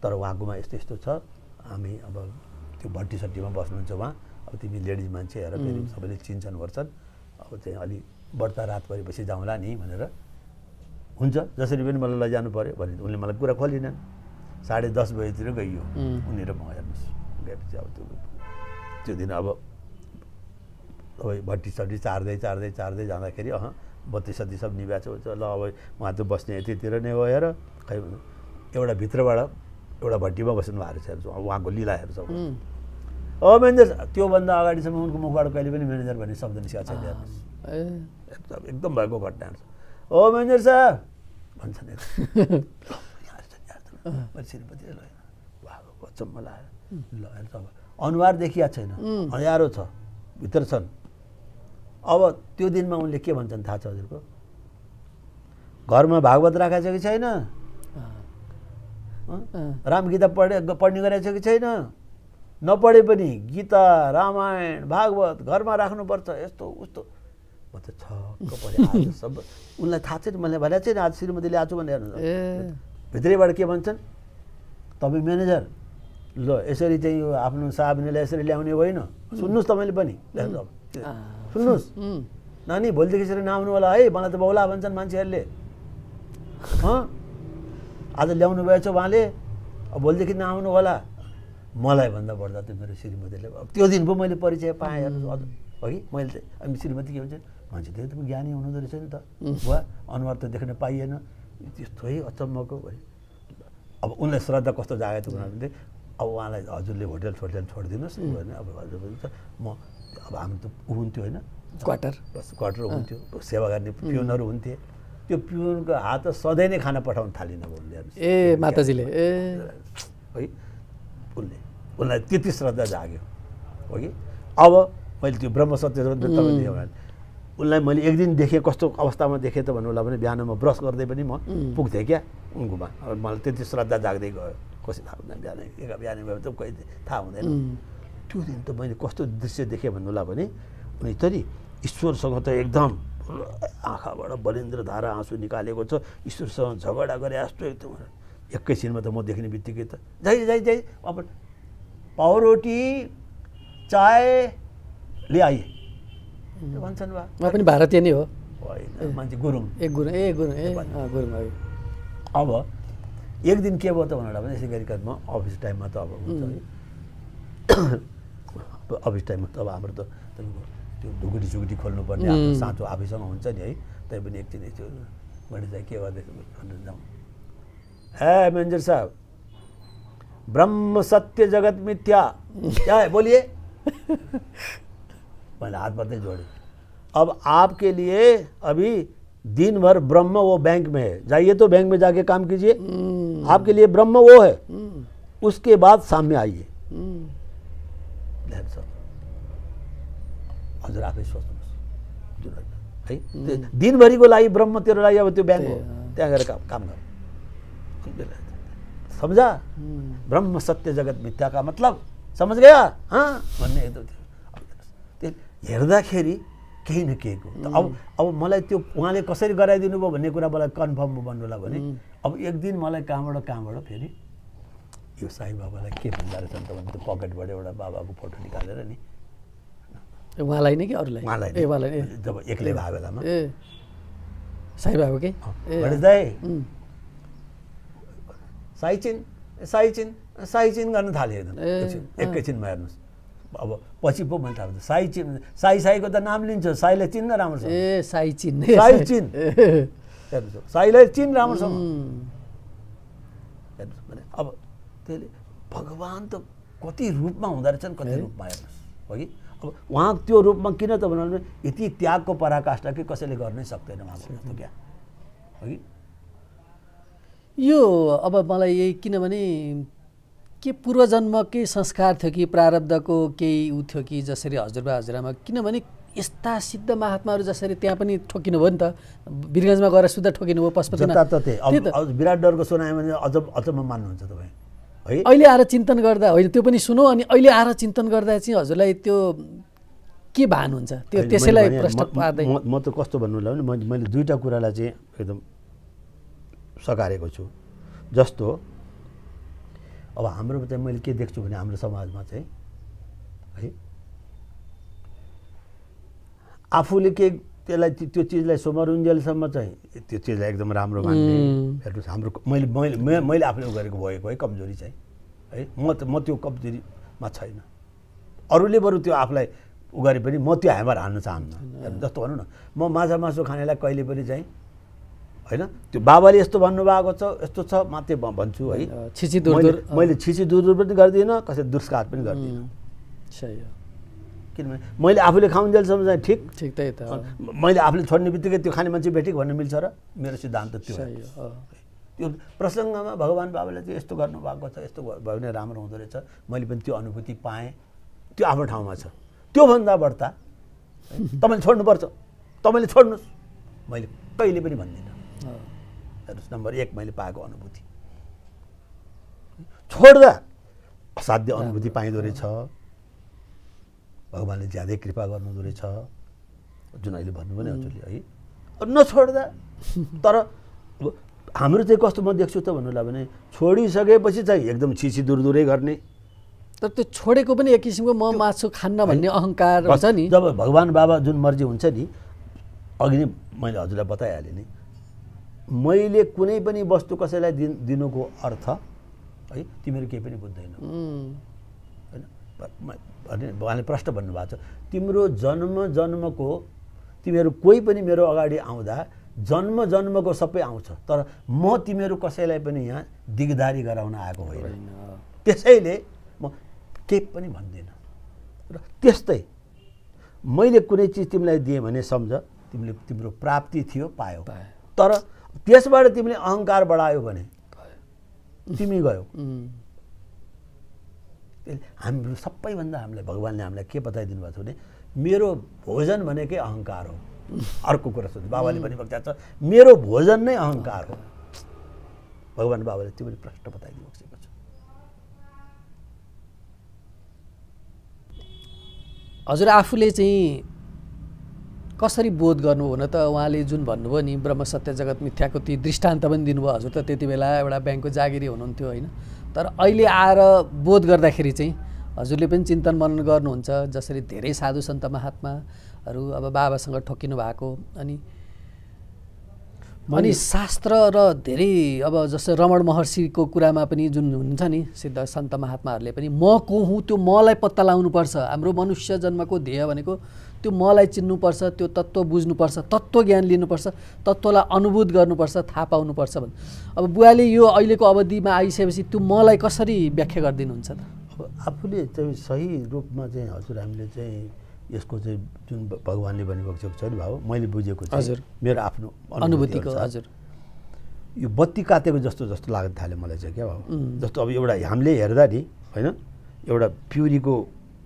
तर उहाँकोमा यस्तो यस्तो छ हामी अब त्यो भट्टी सट्टीमा बस्नुहुन्छ उहाँ, अब तिमी लेडिज मान्छे हेर फेरि सबैले चिन्छन् भर्छन्, अब चाहिँ अलि बढ्ता रात परेपछि जाउँला नि भनेर हुन्छ जसरी पनि मलाई लैजानु पऱ्यो भने उनले मलाई कुरा खोलिनन्। 10:30 बजीतिर गइयो उनी र म हेर्नुहोस्। गएपछि अब त्यो दिन अब भट्टी सट्टी चार्दै जाँदाखेरि बत्ती सत्ती सब निभ्याएको छ ल अब उहाँ त बस्ने यतितिर नै हो हेर खै एउटा भित्रबाट एउटा भट्टीमा बस्नु भएको छ हेर्छु उहाँको लीलाहरू सब। म्यानेजर त्योभन्दा अगाडिसम्म उनको मुखबाट कहिले पनि म्यानेजर भन्ने शब्द निस्केको छैन हेर्नुहोस्। एकदम भएको घटनाहरू छ। ओ म्यानेजर साहब भन्छन् श्रीमती ल अचम्म लाग्यो ल हेर्छ अब अनुहार देखिया छैन अँध्यारो छ भित्र छन्। अब त्यो दिनमा उनले के भन्छन् थाहा छ हजुरको? घरमा भागवत राखेको छ कि छैन, रामगीता पढ्ने गरेको छ कि छैन, नपढे पनि गीता रामायण भागवत घरमा राख्नुपर्छ यस्तो उस्तो म त छक्क परेँ आज सब उनलाई थाहा छैन मैले भनेको छैन आज श्रीमतीले आज भनेर भित्रैबाट के भन्छन् तपाईँ म्यानेजर ल यसरी चाहिँ यो आफ्नो साहबनीलाई यसरी ल्याउने होइन सुन्नुहोस् तपाईँले पनि सुन्नुहोस् नानी भोलिदेखि यसरी नआउनु होला है मलाई त बौला भन्छन् मान्छेहरूले आज ल्याउनु भएछ उहाँले भोलिदेखि नआउनु होला मलाई भन्दा बढ्दा त मेरो श्रीमतीले त्यो दिन पो मैले परिचय पाएँ अघि मैले चाहिँ अनि श्रीमती के भन्छ मान्छे त एकदम ज्ञानी हुनुहुँदो रहेछ नि त वा अनुहार त देख्न पाइएन त्यस्तो है अचम्मको भयो अब उनलाई श्रद्धा कस्तो जागेको थियो भने अब उहाँलाई हजुरले होटेल छोडिदिनुहोस् भने अब हजुर भन्छ म अब हामी त हुन्थ्यो होइन क्वार्टर हुन्थ्यो सेवा गर्ने पिउनहरू हुन्थे त्यो पिउनको हात सधैँ नै खाना पठाउन थालिन उनले ए माताजीले ए है उनलाई त्यति श्रद्धा जाग्यो हो कि अब मैले त्यो ब्रह्म सत्य तपाईँले उनलाई मैले एक दिन देखेँ कस्तो अवस्थामा देखेँ त भन्नु होला भने बिहान म ब्रस गर्दै पनि म पुग्थेँ क्या उनकोमा अब मलाई त्यति श्रद्धा जाग्दै गयो कसै थाहा हुँदैन बिहान गयो त कोही थाहा हुँदैन त्यो दिन त मैले कस्तो दृश्य देखेँ भन्नु होला भने उनी तरी ईश्वरसँग त एकदम आँखाबाट बलिन्द्र धारा आँसु निकालेको छ ईश्वरसँग झगडा गरे जस्तो एकदम एकैछिनमा त म देख्ने बित्तिकै त जाई अब पाउरोटी चाय ले आइए भन्छन् बा म पनि भारतीय नै हो होइन मान्छे गुरुङ गुरुङ अब एक दिन के भयो त भनेर भने यसै गरी म अफिस टाइममा त अब हुन्छ है अफिस टाइममा त अब हाम्रो त त्यो ढुकुटी सुकुटी खोल्नुपर्ने आफ्नो साँचो आफैसँग हुन्छ नि है तै पनि एकछिन यसो मैले चाहिँ के गर्दैछु भनेर जाउँ ए म्यानेजर साहब ब्रह्म सत्य जगत मिथ्या क्या है बोलिए मैंने हाथ बदले जोड़े अब आपके लिए अभी दिन भर ब्रह्म वो बैंक में है जाइए तो बैंक में जाके काम कीजिए आपके लिए ब्रह्म वो है उसके बाद सामने आइए हजुर आफै सोच्नुहोस् है दिनभरिको लागि ब्रह्म तेरो लागि अब त्यो ब्याङ्क हो त्यहाँ गएर काम गर समझा ब्रह्म सत्य जगत मिथ्या का मतलब समझ गया हाँ भन्ने एकदम त्यो हेर्दाखेरि केही न केहीको अब मलाई त्यो उहाँले कसरी गराइदिनु भयो भन्ने कुरा मलाई कन्फर्म भन्नुला भने अब एक दिन मलाई कहाँबाट फेरि यो साई बाबालाई के भन्दा रहेछ त भने त्यो पकेटबाट एउटा बाबाको फोटो निकालेर नि उहाँलाई नै कि अरूलाई उहाँलाई जब एक्लै भए बेलामा ए साई बाबा के साइचिन गर्न थाल्यो एकदम एकैछिनमा हेर्नुहोस् अब पछि पो मैले थाहा हुन्छ साईको त नाम लिन्छ साईलाई चिन्न राम्रोसँग ए साइचिन हेर्नुहोस् साईलाई चिन राम्रोसँग हेर्नुहोस् भने अब त्यसले भगवान् त कति रूपमा हुँदो रहेछन् कति रूपमा हेर्नुहोस् हो कि अब उहाँ त्यो रूपमा किन त भन्नु यति त्यागको पराकाष्ठा कि कसैले गर्नै सक्दैन उहाँको क्या हो कि यो अब मलाई यही किनभने के पूर्वजन्मकै संस्कार थियो कि प्रारब्धको केही उ थियो कि जसरी हजुरबा हजुरआमा किनभने यस्ता सिद्ध महात्माहरू जसरी त्यहाँ पनि ठोकिनु भयो नि त वीरगञ्जमा गएर सुधा ठोकिनु भयो पशुपतिनाथ विराट डरको सुनायो भने अझ मान्नुहुन्छ तपाईँ है अहिले आएर चिन्तन गर्दा होइन त्यो पनि सुनौ अनि अहिले आएर चिन्तन गर्दा चाहिँ हजुरलाई त्यो के भान हुन्छ त्यो त्यसैलाई प्रश्न पार्दै म त कस्तो भन्नु होला भने मैले दुईटा कुरालाई चाहिँ एकदम सकारेको छु जस्तो अब हाम्रो चाहिँ मैले के देख्छु भने हाम्रो समाजमा चाहिँ है आफूले के त्यसलाई त्यो चिजलाई सोमरुन्जेलसम्म चाहिँ त्यो चिजलाई एकदम राम्रो मान्ने हेर्नुहोस् हाम्रो मैले आफूले गरेको भएको है कमजोरी चाहिँ है म त्यो कमजोरीमा छैन अरूले बरु त्यो आफूलाई उ गरे पनि म त्यो ह्यामर हान्न चाहन्न जस्तो भनौँ न म माछा मासु खानेलाई कहिले पनि चाहिँ होइन त्यो बाबाले यस्तो भन्नुभएको छ यस्तो छ मात्रै भन्छु है मैले छिची दुर पनि गर्दिनँ कसै दुष्कार पनि गर्दिनँ सही हो किनभने मैले आफूले खाउन्जेलसम्म चाहिँ ठिक त्यही त मैले आफूले छोड्ने बित्तिकै त्यो खाने मान्छे भेटेको भन्नु मिल्छ र मेरो सिद्धान्त त्यो हो त्यो प्रसङ्गमा भगवान् बाबाले चाहिँ यस्तो गर्नुभएको छ यस्तो भयो भने राम्रो हुँदो रहेछ मैले पनि त्यो अनुभूति पाएँ त्यो आफ्नो ठाउँमा छ त्योभन्दा बढ्ता तपाईँले छोड्नुपर्छ तपाईँले छोड्नुहोस् मैले कहिले पनि भन्दिनँ हेर्नुहोस् नम्बर 1 मैले पाएको अनुभूति छोड्दा असाध्य अनुभूति पाइँदो रहेछ, भगवान्ले ज्यादै कृपा गर्नुहुँदो रहेछ, जुन अहिले भन्नुभयो नि हजुरले है। नछोड्दा तर हाम्रो चाहिँ कस्तो म देख्छु त भन्नुलाई भने छोडिसकेपछि चाहिँ एकदम छिछि दुरदुरै गर्ने। तर त्यो छोडेको पनि एक किसिमको म मासु खान्न भन्ने अहङ्कार हुन्छ नि। जब भगवान् बाबा जुन मर्जी हुन्छ नि, अघि नै मैले हजुरलाई बताइहालेँ नि, मैले कुनै पनि वस्तु कसैलाई दिनुको अर्थ है तिमीहरू केही पनि बुझ्दैनौ होइन। उहाँले प्रश्न भन्नुभएको छ, तिम्रो जन्म जन्मको तिमीहरू कोही पनि मेरो अगाडि आउँदा जन्म जन्मको सबै आउँछ, तर म तिमीहरू कसैलाई पनि यहाँ दिगदारी गराउन आएको होइन। त्यसैले म केही पनि भन्दिनँ। र त्यस्तै मैले कुनै चिज तिमीलाई दिएँ भने सम्झ तिम्रो प्राप्ति थियो, पायो, तर त्यसबाट तिमीले अहङ्कार बढायो भने तिमी गयौ। हाम्रो सबैभन्दा हामीलाई भगवान्ले हामीलाई के बताइदिनु भएको छ भने मेरो भोजन भनेकै अहङ्कार हो। अर्को कुरा सोध्नु बाबाले पनि बताएको छ मेरो भोजन नै अहङ्कार हो। भगवान् बाबाले त्यो पनि प्रश्न बताइदिनु भएको छ। हजुर आफूले चाहिँ कसरी बोध गर्नु हुन त उहाँले जुन भन्नुभयो नि ब्रह्म सत्य जगत मिथ्याको ती दृष्टान्त पनि दिनुभयो। हजुर त त्यति बेला एउटा ब्याङ्कको जागिरी हुनुहुन्थ्यो होइन, तर अहिले आएर बोध गर्दाखेरि चाहिँ हजुरले पनि चिन्तन मनन गर्नुहुन्छ। जसरी धेरै साधु सन्त महात्माहरू अब बाबासँग ठोकिनु भएको, अनि शास्त्र र धेरै अब जस्तो रमण महर्षिको कुरामा पनि जुन हुन्छ नि सिद्ध सन्त महात्माहरूले पनि म को हुँ त्यो मलाई पत्ता लगाउनुपर्छ। हाम्रो मनुष्य जन्मको ध्येय भनेको त्यो मलाई चिन्नुपर्छ, त्यो तत्त्व बुझ्नुपर्छ, तत्त्व ज्ञान लिनुपर्छ, तत्त्वलाई अनुभूत गर्नुपर्छ, थाहा पाउनुपर्छ भन्। अब बुवाले यो अहिलेको अवधिमा आइसकेपछि त्यो मलाई कसरी व्याख्या गरिदिनुहुन्छ त? अब आफूले चाहिँ सही रूपमा चाहिँ हजुर हामीले चाहिँ यसको चाहिँ जुन भगवान्ले भनेको छ नि भाउ मैले बुझेको चाहिँ मेरो आफ्नो अनुभूतिको हजुर यो बत्ती काटेको जस्तो लाग्न थाल्यो मलाई चाहिँ क्या भाउ। जस्तो अब एउटा हामीले हेर्दा नि होइन एउटा प्युरीको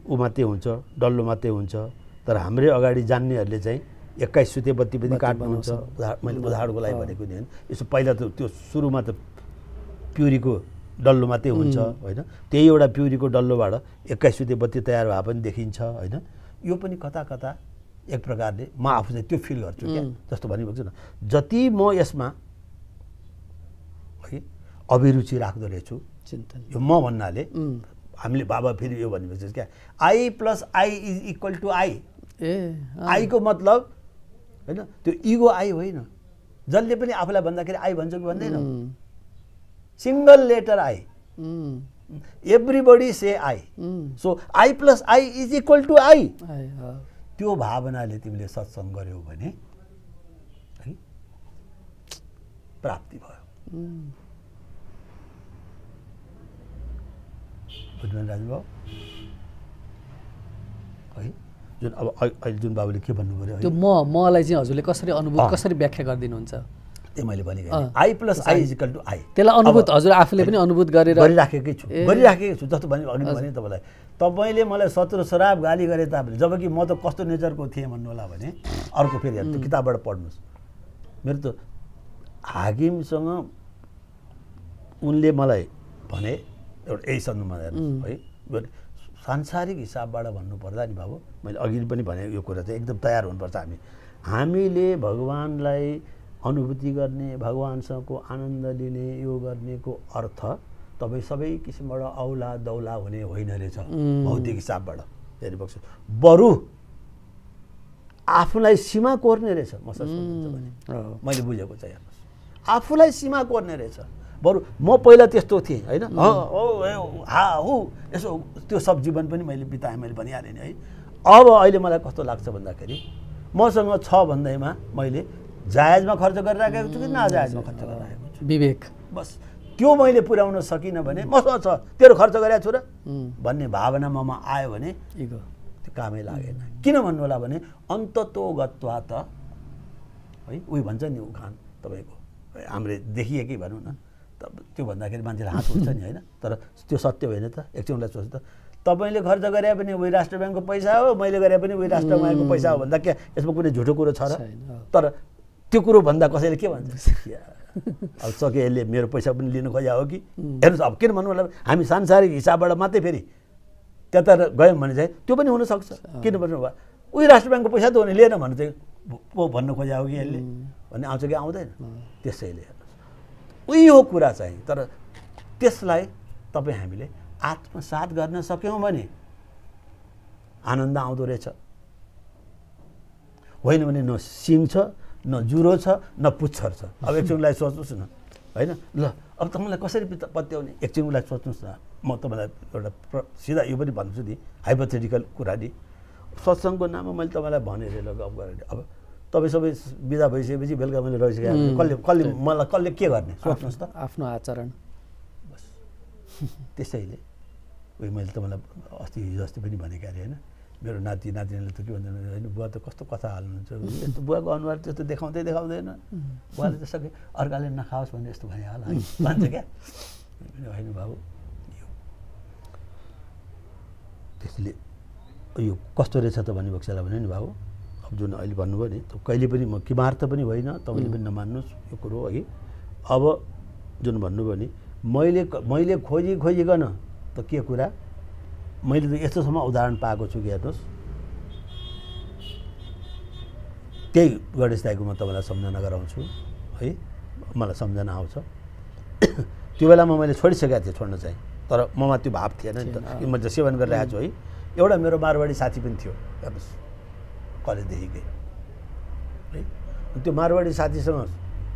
ऊ मात्रै हुन्छ, डल्लो मात्रै हुन्छ, तर हाम्रै अगाडि जान्नेहरूले चाहिँ 21 सुते बत्ती पनि काट्नुहुन्छ। मैले उदाहरणको लागि भनेको नि होइन। यसो पहिला त त्यो सुरुमा त प्युरीको डल्लो मात्रै हुन्छ होइन, त्यही एउटा प्युरीको डल्लोबाट 21 सुते बत्ती तयार भए पनि देखिन्छ होइन। यो पनि कता कता एक प्रकारले म आफू चाहिँ त्यो फिल गर्छु क्या। जस्तो भनिरहेको छु न, जति म यसमा है अभिरुचि राख्दो रहेछु यो म भन्नाले हामीले बाबा फेरि यो भन्नुहुन्छ क्या I plus I is equal to I. आईको मतलब होइन त्यो इगो आई होइन, जसले पनि आफूलाई भन्दाखेरि आई भन्छ कि भन्दैन, single letter I, everybody say I, so I plus I is equal to I. त्यो भावनाले तिमीले सत्सङ्ग गर्यौ भने है प्राप्ति भयो। बुझ्नु राजुबाबु है जुन अब अहिले जुन बाबुले के भन्नुभयो त्यो मलाई चाहिँ हजुरले कसरी अनुभूत कसरी व्याख्या गरिदिनुहुन्छ? त्यो मैले भनेको I plus I is equal to I. त्यसलाई अनुभूत हजुर आफूले पनि अनुभूत गरिराखेकै छु जस्तो भने तपाईँलाई तपाईँले मलाई सत्र शराब गाली गरे तापनि जबकि म त कस्तो नेचरको थिएँ भन्नु होला भने अर्को फेरि त्यो किताबबाट पढ्नुहोस्। मेरो त हाकिमसँग उनले मलाई भने एउटा यही सन्दर्भमा हेर्नुहोस् है सांसारिक हिसाबबाट भन्नुपर्दा नि बाबु मैले अघि पनि भने यो कुरा चाहिँ एकदम तयार हुनुपर्छ। हामीले भगवान्लाई अनुभूति गर्ने, भगवान्सँगको आनन्द लिने, यो गर्नेको अर्थ तपाईँ सबै किसिमबाट औला दौला हुने होइन रहेछ भौतिक हिसाबबाट हेरिबक्छु। बरु आफूलाई सीमा कोर्ने रहेछ। म भने मैले बुझेको चाहिँ हेर्नुहोस्, आफूलाई सीमा कोर्ने रहेछ। बरु म पहिला त्यस्तो थिएँ होइन, यसो त्यो सब जीवन पनि मैले बिताएँ, मैले भनिहालेँ नि है। अब अहिले मलाई कस्तो लाग्छ भन्दाखेरि मसँग छ भन्दैमा मैले जायजमा खर्च गरिराखेको छु कि नाजायजमा खर्च गरिराखेको छु, विवेक बस त्यो मैले पुर्याउन सकिनँ भने मसँग छ तेरो खर्च गरेको छु र भन्ने भावना ममा आयो भने त्यो कामै लागेन। किन भन्नु होला भने अन्ततोगत्वा त है उही भन्छ नि उखान तपाईँको हामीले देखिएकै भनौँ न, त्यो भन्दाखेरि मान्छेले हात उठ्छ नि होइन, तर त्यो सत्य होइन त। एकछिनलाई सोच्छ त तपाईँले खर्च गरे पनि उही राष्ट्र ब्याङ्कको पैसा हो, मैले गरे पनि उही राष्ट्र ब्याङ्कको पैसा हो भन्दा क्या यसमा कुनै झुटो कुरो छ र? तर त्यो कुरो भन्दा कसैले के भन्छ अब सके यसले मेरो पैसा पनि लिनु खोजा हो कि हेर्नुहोस् अब किन भन्नु मतलब हामी सांसारिक हिसाबबाट मात्रै फेरि त्यता गयौँ भने चाहिँ त्यो पनि हुनसक्छ किन भन्नु भयो उही राष्ट्र ब्याङ्कको पैसा त हुने लिएन भने चाहिँ पो भन्नु खोजा हो कि यसले भन्ने आउँछ कि आउँदैन त्यसैले हेर्नुहोस् उही हो कुरा चाहिँ तर त्यसलाई तपाईँ हामीले आत्मसात गर्न सक्यौँ भने आनन्द आउँदो रहेछ होइन भने न सिङ छ न जुरो छ न पुच्छर छ अब एकछिनलाई सोच्नुहोस् न होइन ल अब तपाईँलाई कसरी पत्याउने एकछिनलाई सोच्नुहोस् न म तपाईँलाई एउटा सिधा यो पनि भन्छु नि हाइपोथेटिकल कुरा नि सत्सङ्गको नाममा मैले तपाईँलाई भनेर ल गफ गरेँ अब तपाईँ सबै बिदा भइसकेपछि बेलुका मैले रहिसकेँ कसले मलाई कसले के गर्ने सोच्नुहोस् त आफ्नो आचरण बस त्यसैले उयो मैले तपाईँलाई अस्ति हिजो अस्ति पनि भनेको अरे होइन मेरो नाति नातिनीले त के भन्छ होइन बुवा त कस्तो कथा हाल्नुहुन्छ यस्तो बुवाको अनुहार त्यस्तो देखाउँदैन बुवाले त सके अर्काले नखाओस् भने यस्तो भइहाल्छ भन्छ क्या होइन बाबु त्यसले यो कस्तो रहेछ त भन्ने बक्सालाई भने नि बाबु अब जुन अहिले भन्नुभयो नि कहिले पनि म किमार्थ पनि होइन तपाईँले पनि नमान्नुहोस् यो कुरो है अब जुन भन्नुभयो नि मैले खोजिकन त के कुरा मैले त यस्तोसम्म उदाहरण पाएको छु कि हेर्नुहोस् त्यही गणेश दाइको म तपाईँलाई सम्झना गराउँछु है मलाई सम्झना आउँछ त्यो बेलामा मैले छोडिसकेको थिएँ छोड्न चाहिँ तर ममा त्यो भाव थिएन नि त म चाहिँ सेवन गरिरहेको छु है एउटा मेरो मारवाडी साथी पनि थियो हेर्नुहोस् कलेजदेखिकै है त्यो मारवाडी साथीसँग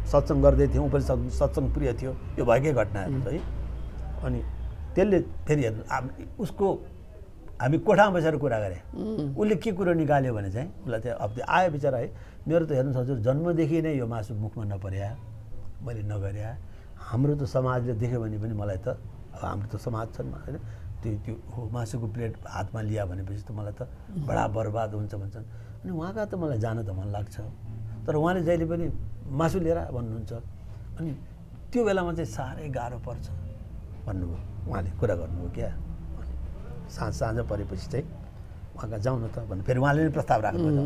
सत्सङ्ग गर्दै थियौँ पनि सत्सङ्ग प्रिय थियो यो भएकै घटनाहरू है अनि त्यसले फेरि हेर्नु उसको हामी कोठामा बसेर कुरा गरे उसले के कुरो निकाल्यो भने चाहिँ उसलाई चाहिँ अब त्यो आयो बिचरा है मेरो त हेर्नुहोस् हजुर जन्मदेखि नै यो मासु मुखमा नपर्या मैले नगर्या हाम्रो त समाजले देख्यो भने पनि मलाई त अब हाम्रो त समाज छन् होइन त्यो हो मासुको प्लेट हातमा लिया भनेपछि त मलाई त बडा बर्बाद हुन्छ भन्छन् अनि उहाँका त मलाई जान त मन लाग्छ तर उहाँले जहिले पनि मासु लिएर भन्नुहुन्छ अनि त्यो बेलामा चाहिँ साह्रै गाह्रो पर्छ भन्नुभयो उहाँले कुरा गर्नुभयो क्या साँझ परेपछि चाहिँ उहाँका जाउँ न त भन्नु फेरि उहाँले नै प्रस्ताव राख्नुभयो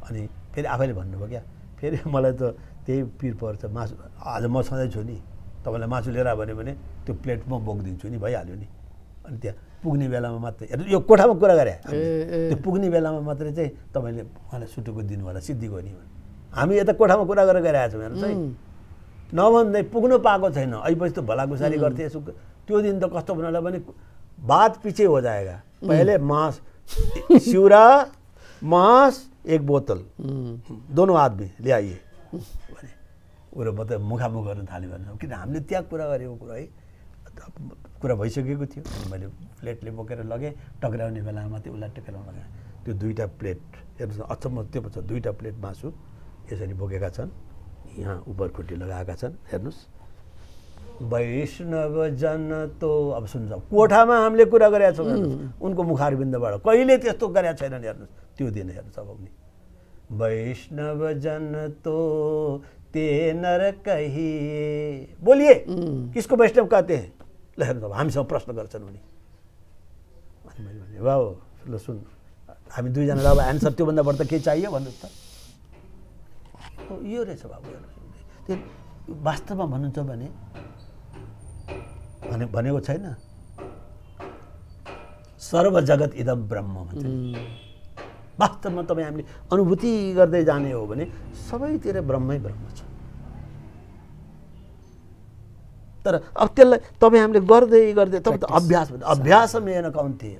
अनि फेरि आफैले भन्नुभयो क्या फेरि मलाई त त्यही पिर पर्छ मासु आज म सधैँ छु नि तपाईँलाई मासु लिएर भन्यो भने त्यो प्लेट म बोकिदिन्छु नि भइहाल्यो नि अनि त्यहाँ पुग्ने बेलामा मात्रै यो कोठामा कुरा गरे त्यो पुग्ने बेलामा मात्रै चाहिँ तपाईँले उहाँलाई सुटुको दिनु होला सिद्धिको नि हामी यता कोठामा कुरा गरेर गइरहेको छौँ हेर्नुहोस् है नभन्दै पुग्नु पाएको छैन अहिपछि त भलाकुसारी गर्थे यसो त्यो दिन त कस्तो भन्नुलाई भने बात पछि हो जाएगा पहले मांस शिवरा मांस एक बोतल दोनों आदमी ले आइए भने उरो मतलब मुखामुख गर्न थाल्यो भने किन हामीले त्यहाँ कुरा गरेको कुरा है कुरा भइसकेको थियो मैले प्लेटले बोकेर लगेँ टक्राउने बेलामा मात्रै उसलाई टेकेर लगाएँ त्यो दुईवटा प्लेट हेर्नुहोस् अचम्म त्यो पछि दुईवटा प्लेट मासु यसरी बोकेका छन् यहाँ उपरखुट्टी लगाएका छन् हेर्नुहोस् वैष्णव जन तो अब सुन्छ कोठामा हामीले कुरा गरेका छौँ उनको मुखारबिन्दबाट कहिले त्यस्तो गरेका छैनन् हेर्नुहोस् त्यो दिन हेर्नुहोस् अब पनि वैष्णव जन तो ते नर कहिए बोलिए किसको वैष्णव कहते हैं ल हेर्नुहोस् अब हामीसँग प्रश्न गर्छन् उनी अनि मैले भने वाह ल सुन हामी दुईजनालाई अब एन्सर त्योभन्दा बढ्दा केही चाहियो भन्नुहोस् त यो रहेछ बाबु त्यो वास्तवमा भन्नुहुन्छ भने भनेको छैन सर्व जगत इदम ब्रह्म भन्छ वास्तवमा तपाईँ हामीले अनुभूति गर्दै जाने हो भने सबैतिर ब्रह्मै ब्रह्म छ तर अब त्यसलाई तपाईँ हामीले गर्दै गर्दै तपाईँ त अभ्यास भन्छ अभ्यास मेन कौन्थे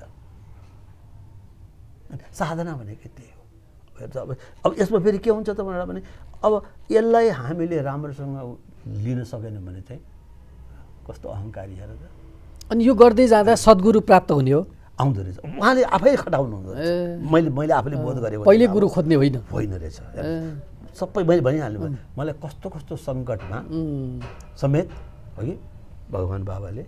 साधना भनेको त्यही हो अब यसमा फेरि के हुन्छ त भनेर भने अब यसलाई हामीले राम्रोसँग लिन सकेनौँ भने चाहिँ कस्तो अहङ्कारी हेर त अनि यो गर्दै जाँदा सद्गुरु प्राप्त हुने हो आउँदो रहेछ उहाँले आफै खटाउनु हुँदो रहेछ मैले आफूले बोध गरेको पहिले गुरु खोज्ने होइन रहेछ सबै मैले भनिहाल्नु मलाई कस्तो कस्तो सङ्कटमा समेत हो कि भगवान् बाबाले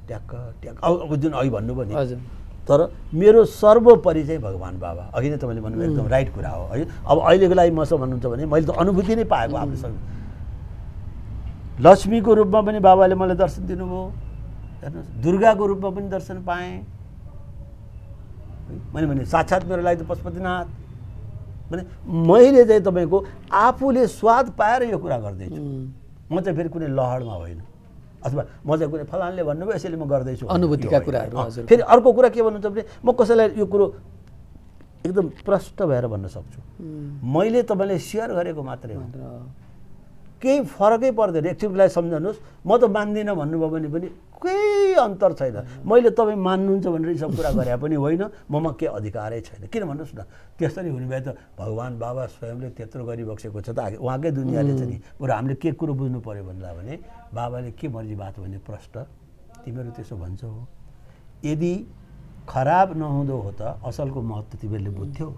ट्याक्क ट्याक्क अब जुन अघि भन्नुभयो नि तर मेरो सर्वोपरि चाहिँ भगवान् बाबा अघि नै तपाईँले भन्नुभयो एकदम राइट कुरा हो है अब अहिलेको लागि मसँग भन्नुहुन्छ भने मैले त अनुभूति नै पाएको आफूसँग लक्ष्मीको रूपमा पनि बाबाले मलाई दर्शन दिनुभयो हेर्नुहोस् दुर्गाको रूपमा पनि दर्शन पाएँ मैले भने साक्षात् मेरो लागि त पशुपतिनाथ भने मैले चाहिँ तपाईँको आफूले स्वाद पाएर यो कुरा गर्दैछु म चाहिँ फेरि कुनै लहरमा होइन, अथवा म चाहिँ कुनै फलानले भन्नुभयो यसैले म गर्दैछु अनुभूतिका कुराहरू हजुर। फेरि अर्को कुरा के भन्नुहुन्छ भने म कसैलाई यो कुरो एकदम प्रष्ट भएर भन्न सक्छु, मैले तपाईँले सेयर गरेको मात्रै हो, केही फरकै पर्दैन। एकचोटिलाई सम्झनुहोस्, म त मान्दिनँ भन्नुभयो भने पनि केही अन्तर छैन। मैले तपाईँ मान्नुहुन्छ भनेर यी सब कुरा गरे पनि होइन, ममा केही अधिकारै छैन। किन भन्नुहोस् न, त्यसरी हुने भए त भगवान् बाबा स्वयंले त्यत्रो गरिबक्सेको छ त उहाँकै दुनियाँले छ नि। बरु हामीले के कुरो बुझ्नु पऱ्यो भन्दा भने बाबाले के मर्जी बात भन्ने प्रश्न तिमीहरू त्यसो भन्छौ, यदि खराब नहुँदो हो त असलको महत्त्व तिमीहरूले बुझ्थ्यौ।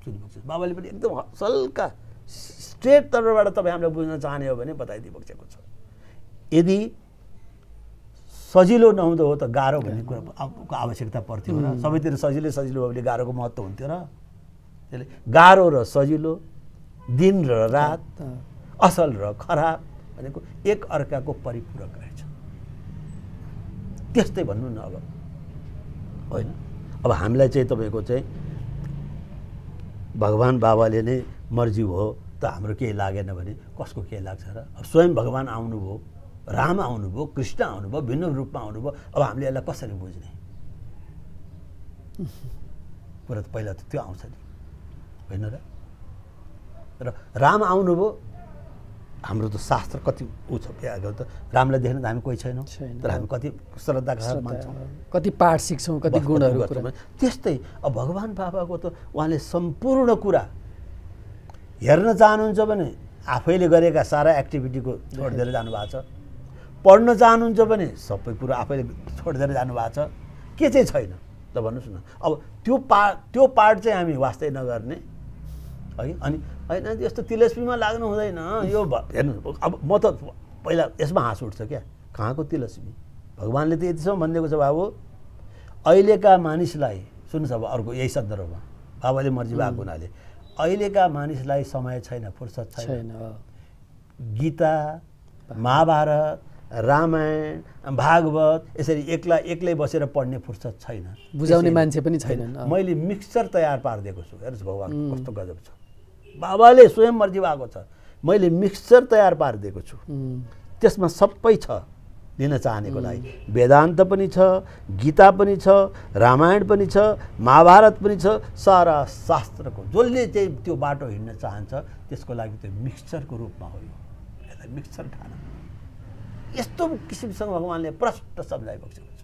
सुनिबक्सेको बाबाले पनि एकदम हल्का स्ट्रेट तर्फबाट तपाईँ हामीलाई बुझ्न चाहने हो भने बताइदिइबक्सेको छ। यदि सजिलो नहुँदो हो त गाह्रो भन्ने कुराको आवश्यकता पर्थ्यो र सबैतिर सजिलो भयो भने गाह्रोको महत्त्व हुन्थ्यो र। त्यसले गाह्रो र सजिलो, दिन र रात, असल र खराब भनेको एक अर्काको परिपूरक रहेछ। त्यस्तै भन्नु न अब होइन। अब हामीलाई चाहिँ तपाईँको चाहिँ भगवान् बाबाले नै मर्जी हो त हाम्रो केही लागेन भने कसको केही लाग्छ र। अब स्वयं भगवान् आउनुभयो, राम आउनुभयो, कृष्ण आउनुभयो, भिन्न रूपमा आउनुभयो, अब हामीले यसलाई कसरी बुझ्ने? कुरा त पहिला त त्यो आउँछ नि होइन र। र राम आउनुभयो, हाम्रो त शास्त्र कति ऊ छ त, रामलाई देख्न त हामी कोही छैनौँ, तर हामी कति श्रद्धाका साथ मान्छौँ, कति पाठ सिक्छौँ, कति गुणहरू गर्छौँ। त्यस्तै अब भगवान् बाबाको त उहाँले सम्पूर्ण कुरा हेर्न चाहनुहुन्छ भने आफैले गरेका सारा एक्टिभिटीको छोडिदिएर जानुभएको छ, पढ्न चाहनुहुन्छ भने सबै कुरो आफैले छोडिदिएर जानुभएको छ, के चाहिँ छैन त भन्नुहोस् न। अब त्यो पार्ट चाहिँ हामी वास्तै नगर्ने है। अनि होइन यस्तो तिलस्मीमा लाग्नु हुँदैन यो हेर्नु। अब म त पहिला यसमा हाँस उठ्छ क्या, कहाँको तिलस्मी? भगवान्ले त यतिसम्म भनिदिएको छ बाबु, अहिलेका मानिसलाई सुन्नुहोस्, अब अर्को यही सन्दर्भमा बाबाले मर्जी भएको हुनाले अहिलेका मानिसलाई समय छैन, फुर्सद छैन। गीता, महाभारत, रामायण, भागवत यसरी एक्लै बसेर पढ्ने फुर्सद छैन, बुझाउने मान्छे पनि छैन। मैले मिक्सचर तयार पारिदिएको छु। हेर्नुहोस् भगवान् कस्तो गजब छ, बाबाले स्वयं मर्जी भएको छ। मैले मिक्सचर तयार पारिदिएको छु, त्यसमा सबै छ दिन चाहनेको लागि। वेदान्त पनि छ, गीता पनि छ, रामायण पनि छ, महाभारत पनि छ, सारा शास्त्रको जसले चाहिँ त्यो बाटो हिँड्न चाहन्छ त्यसको लागि त्यो मिक्सचरको रूपमा हो। यसलाई मिक्सचर ठान यस्तो किसिमसँग भगवान्ले प्रष्ट सम्झाइबक्सेको छ।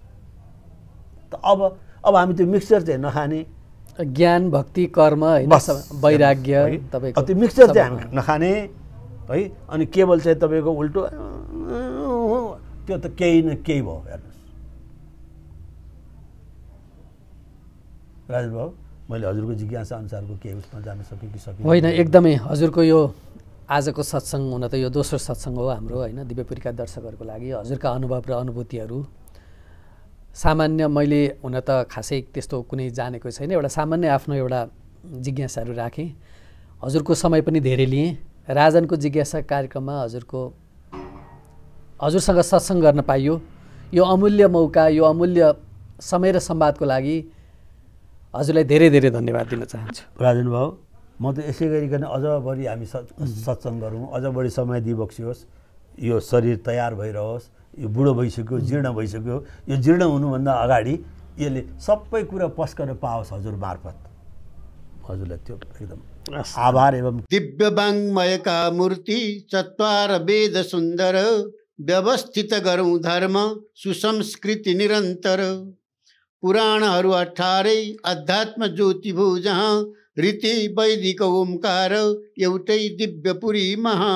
त अब हामी त्यो मिक्सचर चाहिँ नखाने, ज्ञान, भक्ति, कर्म होइन, वैराग्य, तपाईँको त्यो मिक्सचर चाहिँ हामी नखाने है। अनि केवल चाहिँ तपाईँको उल्टो त्यो त केही न केही भयो। हेर्नुहोस् राजन बाबु, मैले हजुरको जिज्ञासा अनुसारको केही उसमा जान सकेँ कि सकिनँ? होइन, एकदमै हजुरको यो आजको सत्सङ्ग हुन त यो दोस्रो सत्सङ्ग हो हाम्रो होइन, दिव्यपुरीका दर्शकहरूको लागि। हजुरका अनुभव र अनुभूतिहरू सामान्य, मैले हुन त खासै त्यस्तो कुनै जानेको छैन, एउटा सामान्य आफ्नो एउटा जिज्ञासाहरू राखेँ। हजुरको समय पनि धेरै लिएँ। राजनको जिज्ञासा कार्यक्रममा हजुरसँग सत्सङ्ग गर्न पाइयो, यो अमूल्य मौका, यो अमूल्य समय र संवादको लागि हजुरलाई धेरै धेरै धन्यवाद दिन चाहन्छु। राजन बाबु, म त यसै गरिकन अझ बढी हामी सत्सङ्ग गरौँ, अझ बढी समय दिइबक्सियोस्, यो शरीर तयार भइरहोस्, यो बुढो भइसक्यो, जीर्ण भइसक्यो, यो जीर्ण हुनुभन्दा अगाडि यसले सबै कुरा पस्कन पाओस् हजुर मार्फत। हजुरलाई त्यो एकदम आभार एवं दिव्य वाङ्मयका मूर्ति चत्वार वेद सुन्दर, व्यवस्थित गरौँ धर्म सुसंस्कृति निरन्तर। पुराणहरू 18 अध्यात्म ज्योति भो जहाँ, रीति वैदिक ओमकार एउटै दिव्यपुरी महा।